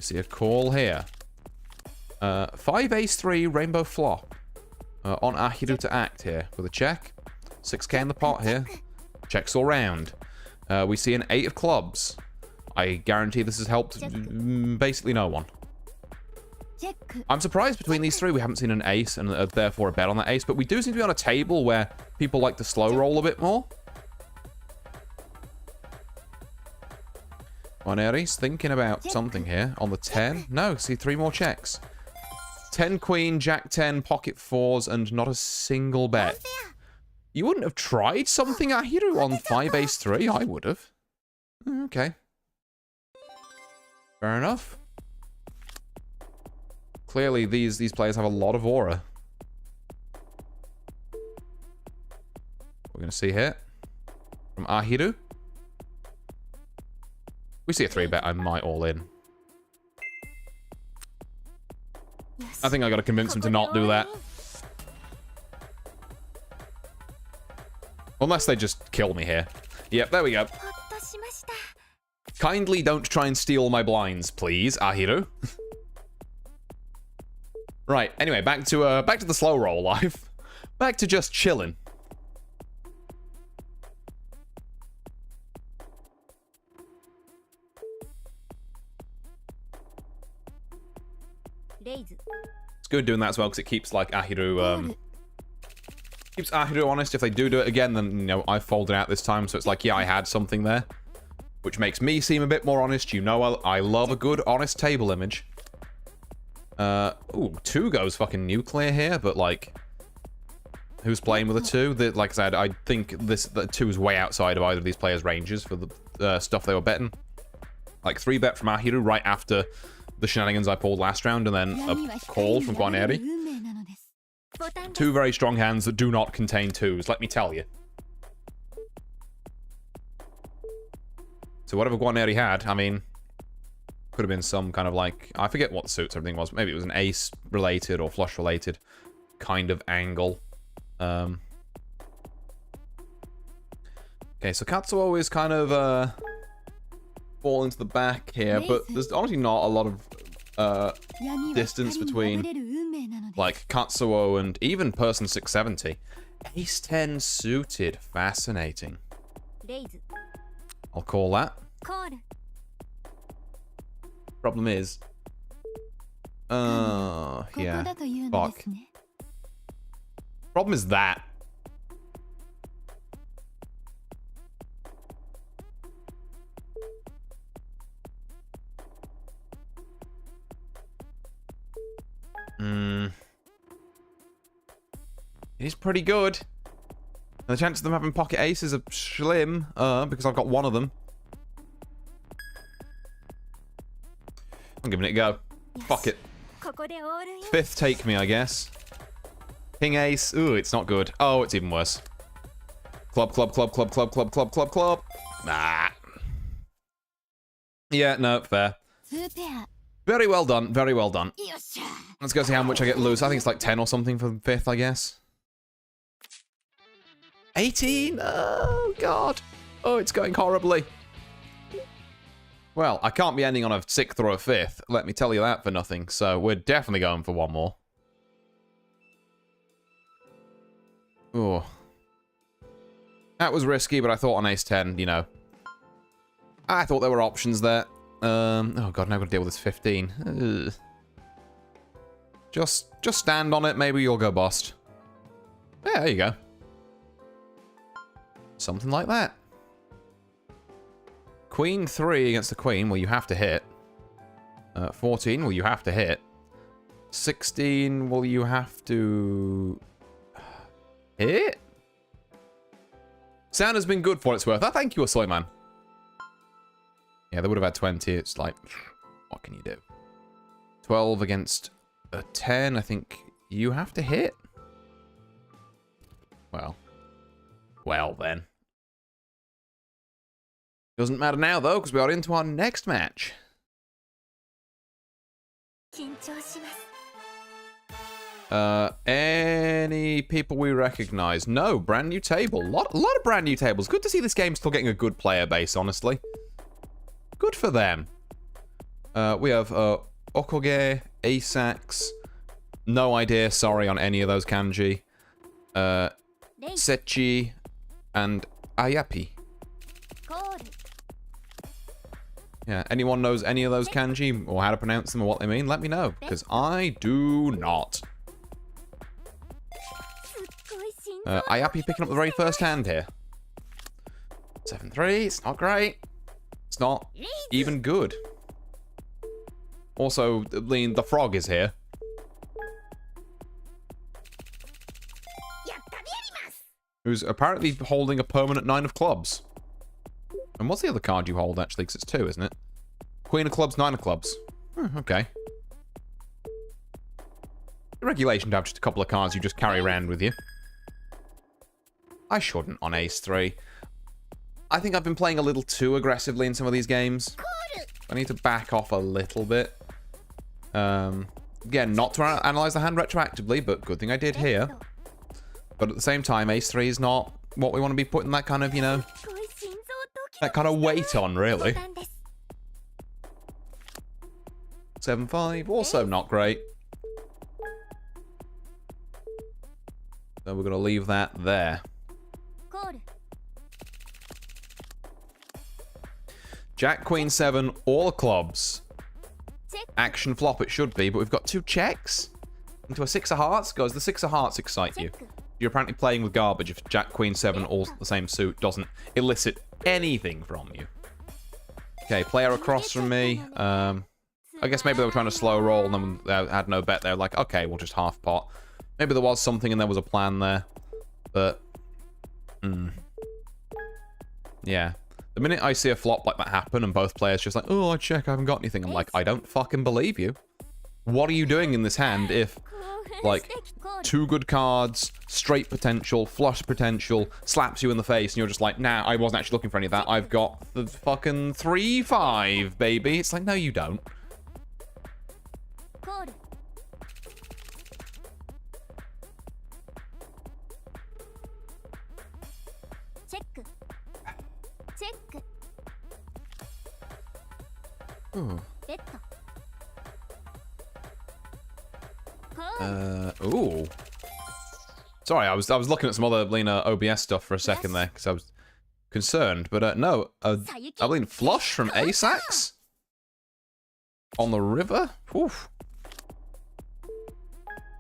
See a call here. 5 ace 3 rainbow flop. On Ahiru to act here with a check. 6k in the pot here. Checks all round. We see an 8 of clubs. I guarantee this has helped basically no one. I'm surprised between these 3 we haven't seen an ace and therefore a bet on that ace, but we do seem to be on a table where people like to slow roll a bit more. Guarneri's thinking about something here. On the 10? No, see 3 more checks. 10 queen, jack 10, pocket 4s, and not a single bet. You wouldn't have tried something, Ahiru, on 5 ace 3? I would have. Okay. Fair enough. Clearly, these players have a lot of aura. We're going to see here. From Ahiru. We see a 3-bet, I might all in. I think I got to convince him to not do that. Unless they just kill me here. Yep, there we go. Kindly don't try and steal my blinds, please, Ahiru. Right, anyway, back to the slow roll life. Back to just chilling. It's good doing that as well because it keeps like Ahiru keeps Ahiru honest. If they do it again, then you know I folded out this time, so it's like yeah I had something there, which makes me seem a bit more honest. You know I love a good honest table image. Ooh, 2 goes fucking nuclear here, but like who's playing with a 2? Like I said, I think the 2 is way outside of either of these players' ranges for the stuff they were betting. Like 3-bet from Ahiru right after the shenanigans I pulled last round, and then a call from Guarneri. 2 very strong hands that do not contain 2s, let me tell you. So whatever Guarneri had, I mean, could have been some kind of like, I forget what the suits everything was. Maybe it was an ace related or flush related kind of angle. Okay, so Katsuo is kind of fall into the back here, but there's honestly not a lot of distance between like Katsuo and even person 670. Ace 10 suited, fascinating. I'll call that. Problem is, yeah, fuck. Problem is that. It is pretty good. And the chance of them having pocket aces are slim, because I've got one of them. I'm giving it a go. Fuck it. 5th take me, I guess. King ace. Ooh, it's not good. Oh, it's even worse. Club, club, club, club, club, club, club, club, club. Nah. Yeah, no, fair. Very well done, very well done. Let's go see how much I get loose. I think it's like 10 or something for 5th, I guess. 18? Oh, God. Oh, it's going horribly. Well, I can't be ending on a 6th or a 5th. Let me tell you that for nothing. So we're definitely going for one more. Oh. That was risky, but I thought on ace 10, you know. I thought there were options there. Oh god, now I've got to deal with this 15. Ugh. Just stand on it, maybe you'll go bust. Yeah, there you go. Something like that. Queen 3 against the queen, well, you have to hit. 14, well, you have to hit. 16, well, you have to hit? Sound has been good for what it's worth. Thank you, Asoy Man. Yeah, they would have had 20. It's like, what can you do? 12 against a 10. I think you have to hit. Well then. Doesn't matter now, though, because we are into our next match. Any people we recognize? No, brand new table. A lot of brand new tables. Good to see this game still getting a good player base, honestly. Good for them. We have Okoge, Asax. No idea, sorry, on any of those kanji. Sechi, and Ayapi. Yeah, anyone knows any of those kanji or how to pronounce them or what they mean? Let me know, because I do not. Ayapi picking up the very first hand here. 7-3, it's not great. It's not even good. Also, the frog is here. Who's apparently holding a permanent 9 of clubs. And what's the other card you hold, actually? Because it's 2, isn't it? Queen of clubs, 9 of clubs. Okay. The regulation to have just a couple of cards you just carry around with you. I shouldn't on ace 3. I think I've been playing a little too aggressively in some of these games. I need to back off a little bit. Again, not to analyze the hand retroactively, but good thing I did here. But at the same time, ace 3 is not what we want to be putting that kind of, you know, that kind of weight on, really. 7-5, also not great. So we're going to leave that there. Jack, Queen, 7, all clubs. Action flop it should be, but we've got 2 checks. Into a 6 of hearts. Goes the 6 of hearts excite you? You're apparently playing with garbage if Jack, Queen, 7, all the same suit doesn't elicit anything from you. Okay, player across from me. I guess maybe they were trying to slow roll and then they had no bet. They were like, okay, we'll just half pot. Maybe there was something and there was a plan there. But, yeah. The minute I see a flop like that happen and both players just like, oh, I check, I haven't got anything. I'm like, I don't fucking believe you. What are you doing in this hand if, like, 2 good cards, straight potential, flush potential, slaps you in the face, and you're just like, nah, I wasn't actually looking for any of that. I've got the fucking 3-5, baby. It's like, no, you don't. Ooh. Ooh. Sorry, I was looking at some other Lena OBS stuff for a second there because I was concerned, but no, I believe flush from Asax on the river. Oof.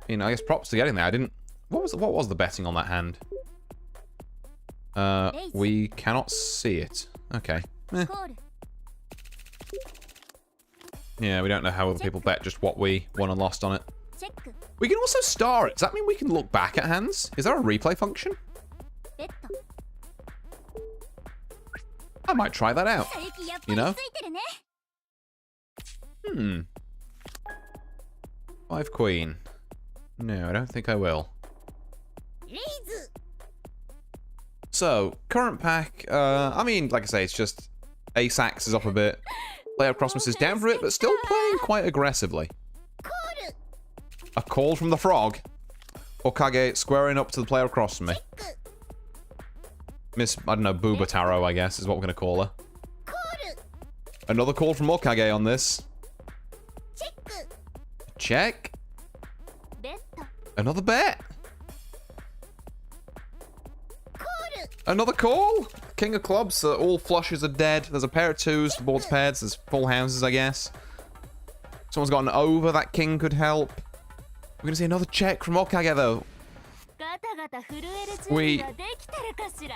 You know, I guess props to getting there. I didn't. What was the betting on that hand? We cannot see it. Okay. Eh. Yeah, we don't know how other people bet, just what we won and lost on it. We can also star it. Does that mean we can look back at hands? Is there a replay function? I might try that out. You know? 5 queen. No, I don't think I will. So, current pack, I mean, like I say, it's just Ace-Axe is up a bit. Player Crossmas is down for it, but still playing quite aggressively. A call from the frog. Okage squaring up to the player across from me. Miss, I don't know, Booba Taro, I guess, is what we're going to call her. Another call from Okage on this. Check. Another bet. Another call. King of clubs, so all flushes are dead. There's a pair of 2s, the board's pairs, there's full houses, I guess. Someone's got an over, that king could help. We're going to see another check from Okage, though.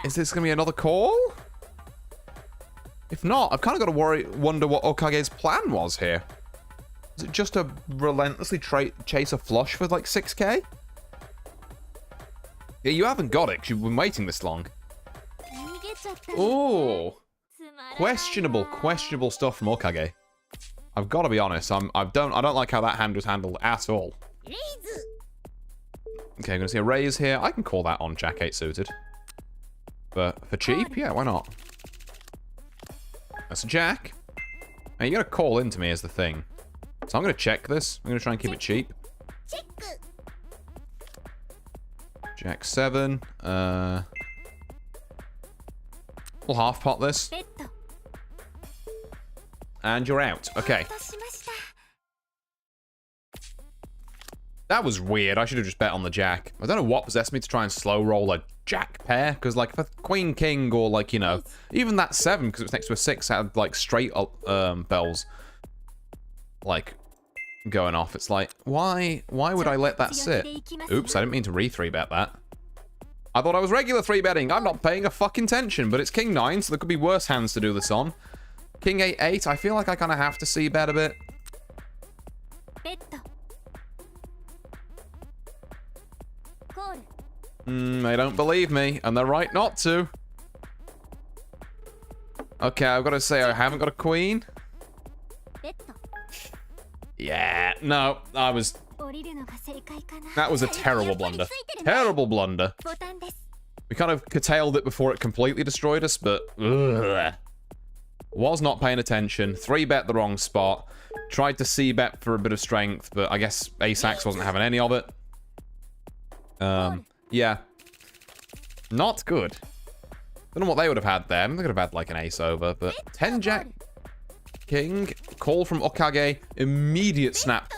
Is this going to be another call? If not, I've kind of got to wonder what Okage's plan was here. Is it just to relentlessly chase a flush for like 6k? Yeah, you haven't got it because you've been waiting this long. Oh, questionable stuff from Okage. I've got to be honest. I don't like how that hand was handled at all. Okay, I'm gonna see a raise here. I can call that on Jack 8 suited, but for cheap, yeah, why not? That's a Jack. Now you gotta call into me as the thing. So I'm gonna check this. I'm gonna try and keep it cheap. Jack 7. We'll half pot this. And you're out. Okay. That was weird. I should have just bet on the Jack. I don't know what possessed me to try and slow roll a Jack pair. Because, like, if a Queen King or, like, you know, even that 7, because it was next to a 6, had, like, straight bells, like, going off. It's like, why would I let that sit? Oops, I didn't mean to re-3 bet that. I thought I was regular 3-betting. I'm not paying a fucking attention, but it's King 9, so there could be worse hands to do this on. King 8, I feel like I kind of have to see bet a bit. They don't believe me, and they're right not to. Okay, I've got to say I haven't got a queen. ベッド Yeah, no, that was 降りるのが正解かな a terrible blunder. Terrible blunder. ボタンです We kind of curtailed it before it completely destroyed us, but ugh. Was not paying attention. 3-bet the wrong spot. Tried to C-bet for a bit of strength, but I guess Ace-Axe wasn't having any of it. Yeah. Not good. Don't know what they would have had there. They could have had like an ace over, but 10 Jack King. Call from Okage. Immediate snap.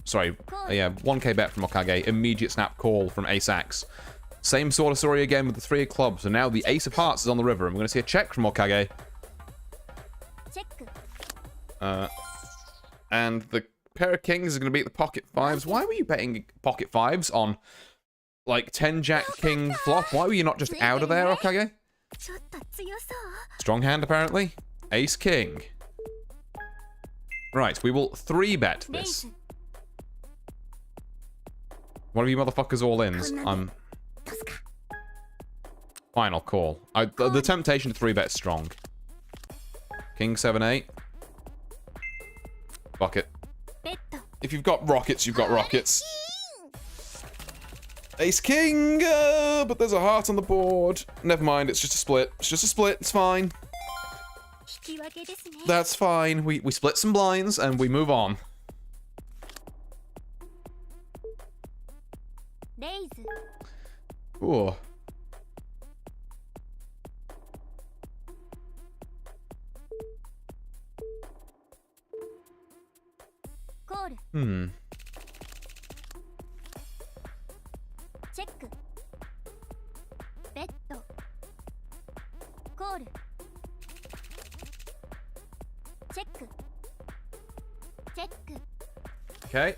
Sorry. Yeah, 1k bet from Okage. Immediate snap call from Ace-Axe. Same sort of story again with the 3 of clubs. So now the Ace of Hearts is on the river, and we're going to see a check from Okage. チェック And the pair of kings is going to beat the pocket fives. Why were you betting pocket fives on, like, 10 Jack King flop? Why were you not just out of there, Okage? ちょっと強そう Strong hand, apparently. Ace King. Right, we will 3-bet レイ this. ズ One of you motherfuckers all ins. I'm トスか final call. The temptation to 3-bet is strong. King 7-8. Fuck it. ベッド If you've got rockets, you've got rockets. Ace King, but there's a heart on the board. Never mind, it's just a split. It's just a split, it's fine. 引き分けですね That's fine. We split some blinds and we move on. レイズ Ooh. コール Hmm. チェックベッドコールチェックチェック Okay.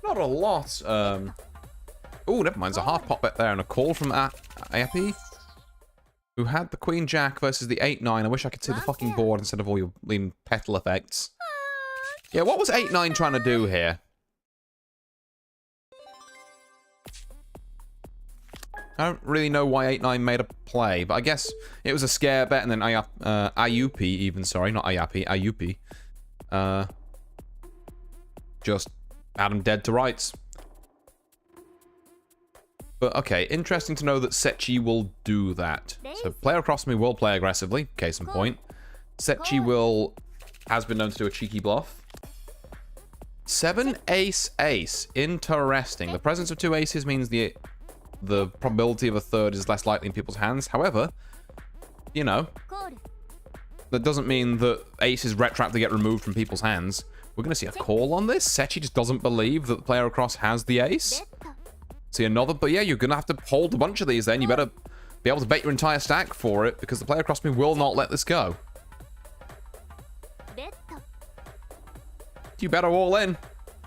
Not a lot. Oh, never mind. There's a half pot bet there and a call from Ayapi, who had the Queen Jack versus the 8-9. I wish I could see the fucking board instead of all your lean petal effects. Yeah, what was 8-9 trying to do here? I don't really know why 8-9 made a play, but I guess it was a scare bet, and then Ayupi even, sorry, not Ayapi, Ayupi. Just had him dead to rights. But okay, interesting to know that Sechi will do that. So player across me will play aggressively, case in point. Sechi has been known to do a cheeky bluff. 7 ace ace. Interesting. The presence of 2 aces means the probability of a third is less likely in people's hands. However, you know, コール that doesn't mean that aces retroactively get removed from people's hands. We're going to see a call on this. Sechi just doesn't believe that the player across has the ベ ace. ッド See another, but yeah, you're going to have to hold a bunch of these then. You better be able to bet your entire stack for it, because the player across me will not let this go. ベッド You better all in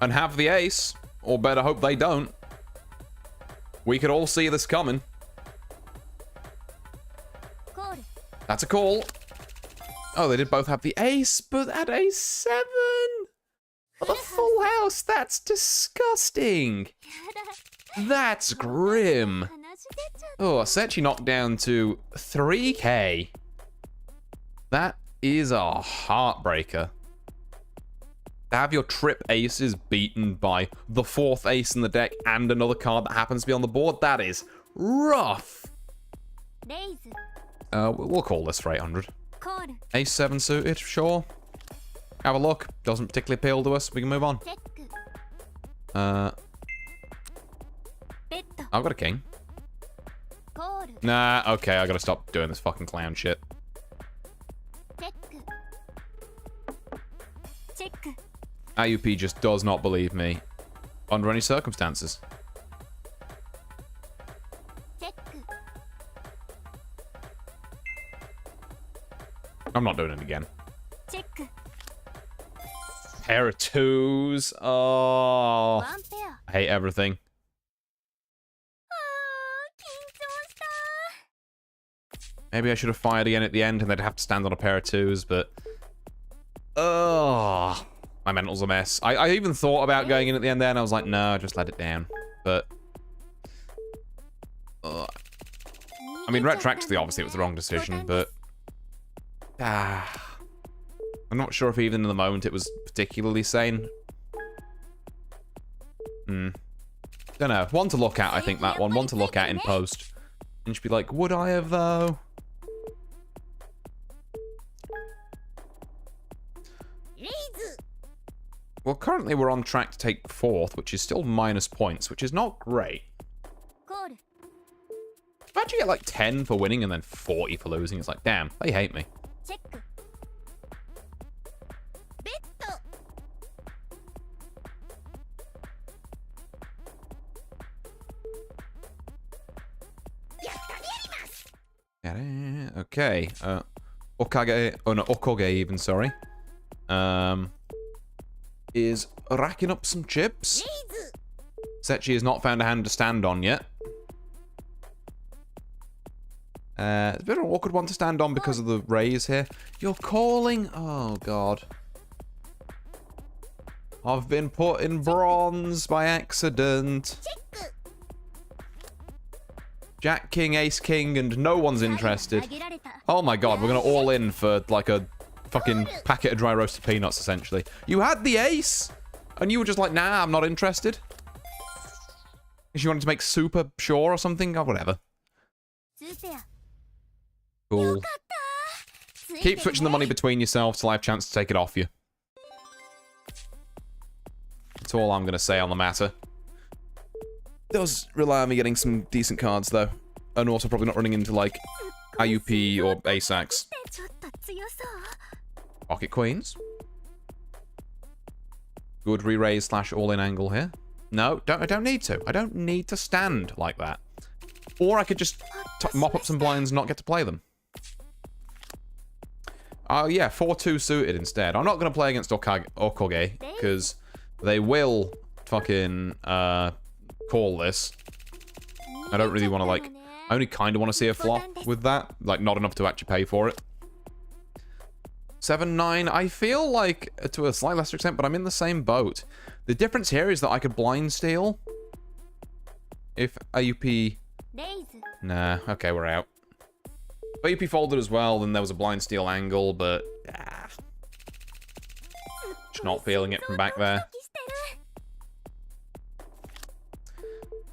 and have the ace, or better hope they don't. We could all see this coming. コール That's a call. Oh, they did both have the ace, but at ace 7. Oh, the full house. That's disgusting. やだ That's grim. 話出ちゃう Oh, Sechi knocked down to 3k. That is a heartbreaker. To have your trip aces beaten by the 4th ace in the deck and another card that happens to be on the board, that is rough. レイズ We'll call this for 800. コール Ace 7 suited, sure. Have a look. Doesn't particularly appeal to us. We can move on. チェック ベッド I've got a king. コール Nah, okay, I gotta stop doing this fucking clown shit. チェックチェック IUP just does not believe me. Under any circumstances. チェック I'm not doing it again. チェック Pair of 2s. Oh. ワンペア I hate everything. あー緊張した Maybe I should have fired again at the end and they'd have to stand on a pair of 2s, but... Oh. My mental's a mess. I even thought about going in at the end there and I was like, no, just let it down. But... I mean, retroactively, obviously, it was the wrong decision, but I'm not sure if even in the moment it was particularly sane. Don't know. One to look at, I think, that one. One to look at in post. And just be like, would I have, though? Well, currently we're on track to take 4th, which is still minus points, which is not great. If I actually get like 10 for winning and then 40 for losing, it's like, damn, they hate me. Okay. Okage, oh no, Okoge even, sorry. Is racking up some chips. Sechi has not found a hand to stand on yet. It's a bit of an awkward one to stand on because of the raise here. You're calling? Oh, God. I've been put in bronze by accident. Jack King, Ace King, and no one's interested. Oh my God, we're gonna all in for like a fucking packet of dry roasted peanuts, essentially. You had the ace, and you were just like, nah, I'm not interested. If you wanted to make super sure or something, or whatever. Cool. Keep switching the money between yourselves till I have a chance to take it off you. That's all I'm gonna say on the matter. Does rely on me getting some decent cards, though. And also probably not running into, like, IUP or ASAX. Pocket Queens. Good re-raise / all-in angle here. No, I don't need to. I don't need to stand like that. Or I could just mop up some blinds and not get to play them. Oh, yeah, 4-2 suited instead. I'm not going to play against Okoge, because they will fucking... call this. I don't really want to, like... I only kind of want to see a flop with that. Like, not enough to actually pay for it. 7-9. I feel like, to a slightly lesser extent, but I'm in the same boat. The difference here is that I could blind steal. If AUP... Nah, okay, we're out. If AUP folded as well, then there was a blind steal angle, but... Just not feeling it from back there.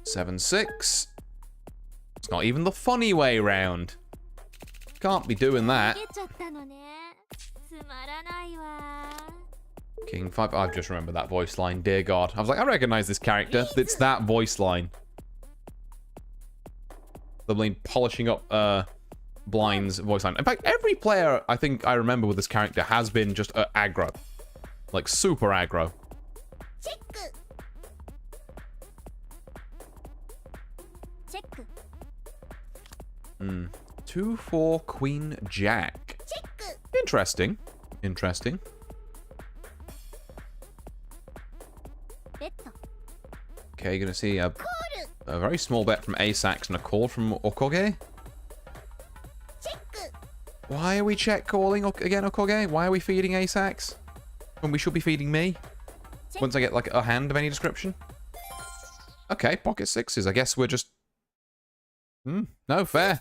7-6. It's not even the funny way round. Can't be doing that. King 5. I've just remembered that voice line. Dear God. I was like, I recognize this character. It's that voice line. The been polishing up Blind's voice line. In fact, every player I think I remember with this character has been just aggro. Like, super aggro. Hmm. 2-4 Queen Jack. Interesting. Interesting. Okay, gonna see a very small bet from ASAX and a call from Okoge. Why are we check calling again, Okoge? Why are we feeding ASAX when we should be feeding me? Once I get like a hand of any description. Okay, pocket sixes. I guess we're just... no, fair.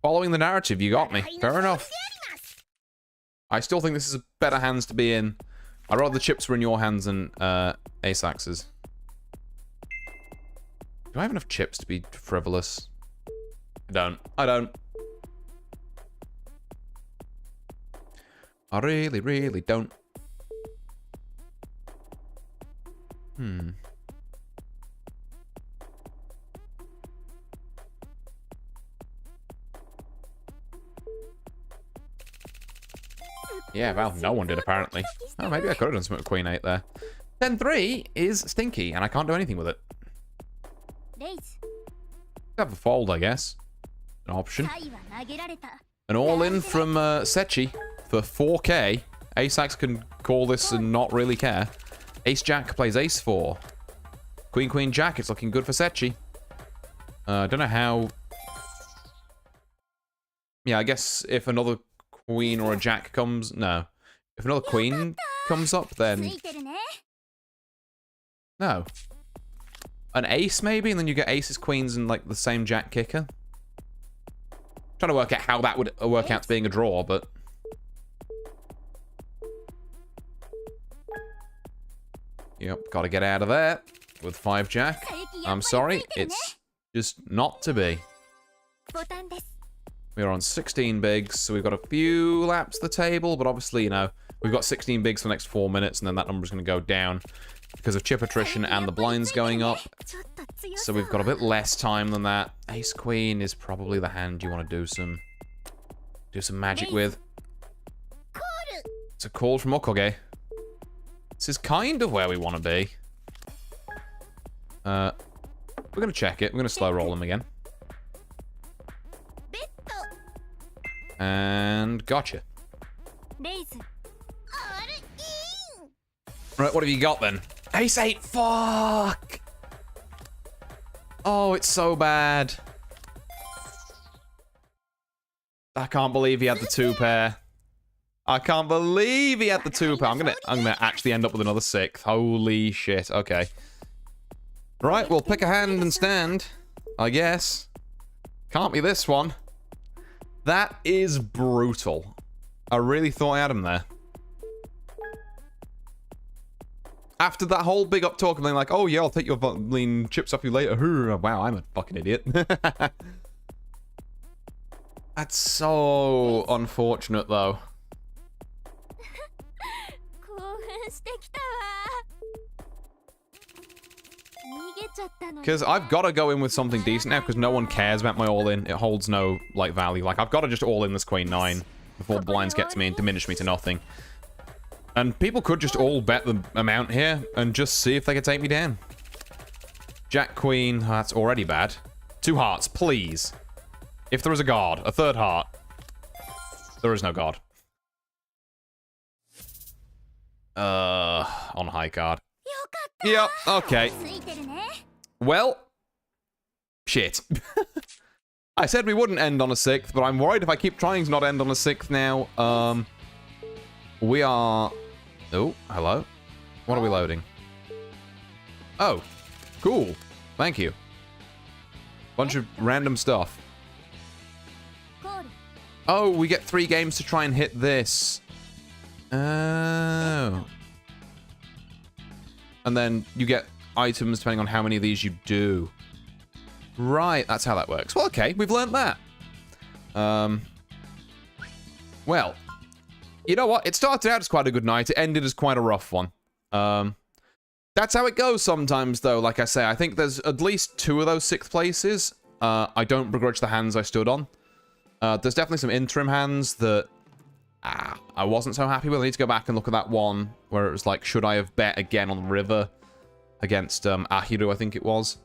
Following the narrative, you got me. Fair enough. I still think this is a better hands to be in. I'd rather the chips were in your hands than ASAX's. Do I have enough chips to be frivolous? I don't. I don't. I really, really don't. Yeah, well, no one did, apparently. Oh, maybe I could have done something with Queen 8 there. 10-3 is stinky, and I can't do anything with it. Have a fold, I guess. An option. An all-in from Sechi for 4k. ASAX can call this and not really care. Ace-Jack plays Ace-4. Queen-Queen Jack, it's looking good for Sechi. I don't know how... Yeah, I guess if another Queen or a Jack comes... No. If another Queen comes up, then... No. An Ace, maybe? And then you get Aces, Queens, and, like, the same Jack kicker? Trying to work out how that would work out to being a draw, but... Yep, gotta get out of there with 5 jack. I'm sorry, it's just not to be. We're on 16 bigs, so we've got a few laps the table, but obviously, you know, we've got 16 bigs for the next 4 minutes, and then that number's going to go down because of chip attrition and the blinds going up. So we've got a bit less time than that. Ace Queen is probably the hand you want to do some magic with. It's a call from Okoge. This is kind of where we want to be. We're going to check it. We're going to slow roll them again. And gotcha. Right, what have you got then? Ace 8, fuck! Oh, it's so bad. I can't believe he had the 2 pair. I can't believe he had the 2 pair. I'm gonna actually end up with another 6th. Holy shit, okay. Right, we'll pick a hand and stand, I guess. Can't be this one. That is brutal. I really thought I had him there. After that whole big up talk of being like, oh yeah, I'll take your lean chips off you later. Wow, I'm a fucking idiot. That's so unfortunate though. Because I've got to go in with something decent now, because no one cares about my all-in. It holds no, like, value. Like, I've got to just all-in this Queen 9 before the blinds get to me and diminish me to nothing. And people could just all bet the amount here and just see if they could take me down. Jack Queen, that's already bad. 2 hearts, please. If there is a god, a 3rd heart. There is no god. On high card. Yep, okay. Well, shit. I said we wouldn't end on a 6th, but I'm worried if I keep trying to not end on a 6th now. We are... Oh, hello. What are we loading? Oh, cool. Thank you. Bunch of random stuff. Oh, we get 3 games to try and hit this. Oh. And then you get items depending on how many of these you do. Right, that's how that works. Well, okay, we've learned that. Well, you know what? It started out as quite a good night. It ended as quite a rough one. That's how it goes sometimes, though. Like I say, I think there's at least 2 of those 6th places. I don't begrudge the hands I stood on. There's definitely some interim hands that I wasn't so happy with. I need to go back and look at that one where it was like, should I have bet again on the river against Ahiru, I think it was.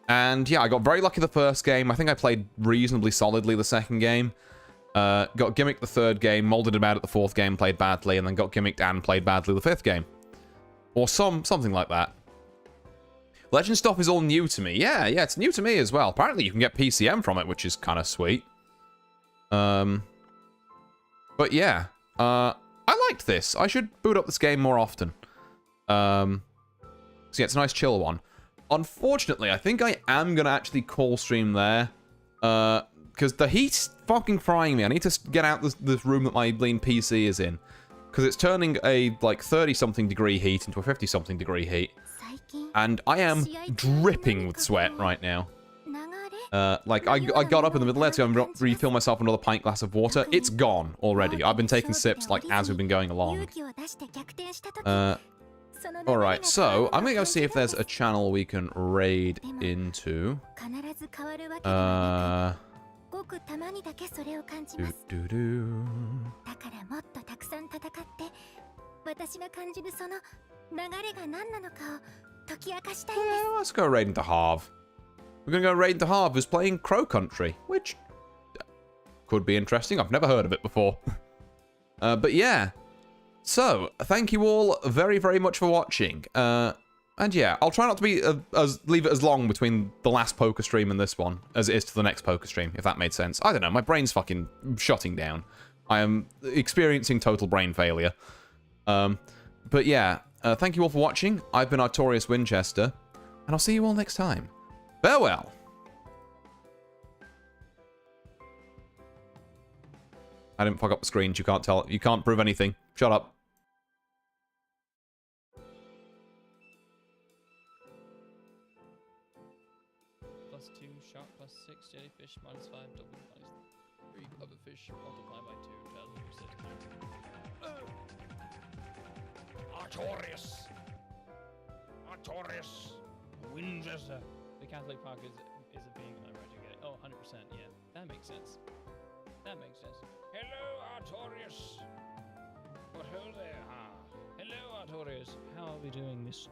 And yeah, I got very lucky the first game. I think I played reasonably solidly the second game. Got gimmicked the 3rd game, molded about at the 4th game, played badly, and then got gimmicked and played badly the 5th game. Or something like that. Legend stuff is all new to me. Yeah, it's new to me as well. Apparently you can get PCM from it, which is kind of sweet. But yeah, I liked this. I should boot up this game more often. So yeah, it's a nice chill one. Unfortunately, I think I am going to actually call stream there. Because the heat's fucking frying me. I need to get out this room that my lean PC is in. Because it's turning a, like, 30-something degree heat into a 50-something degree heat. And I am dripping with sweat right now. Like, I got up in the middle there to go and refill myself another pint glass of water. It's gone already. I've been taking sips, like, as we've been going along. Alright, so I'm gonna go see if there's a channel we can raid into. Let's go raid into Harv. We're gonna go raid into Harv, who's playing Crow Country, which could be interesting. I've never heard of it before. But yeah. So, thank you all very, very much for watching. And yeah, I'll try not to be leave it as long between the last poker stream and this one as it is to the next poker stream, if that made sense. I don't know, my brain's fucking shutting down. I am experiencing total brain failure. But yeah, thank you all for watching. I've been Artorius Winchester, and I'll see you all next time. Farewell! I didn't fuck up the screens, you can't tell. You can't prove anything. Shut up. which multiply by 2 tells you 60. Artorias! Artorias! Winchester! The Catholic Park is a being I get it. Oh, 100%, yeah. That makes sense. That makes sense. Hello, Artorias! But ho there, ha! Hello, Artorias. How are we doing this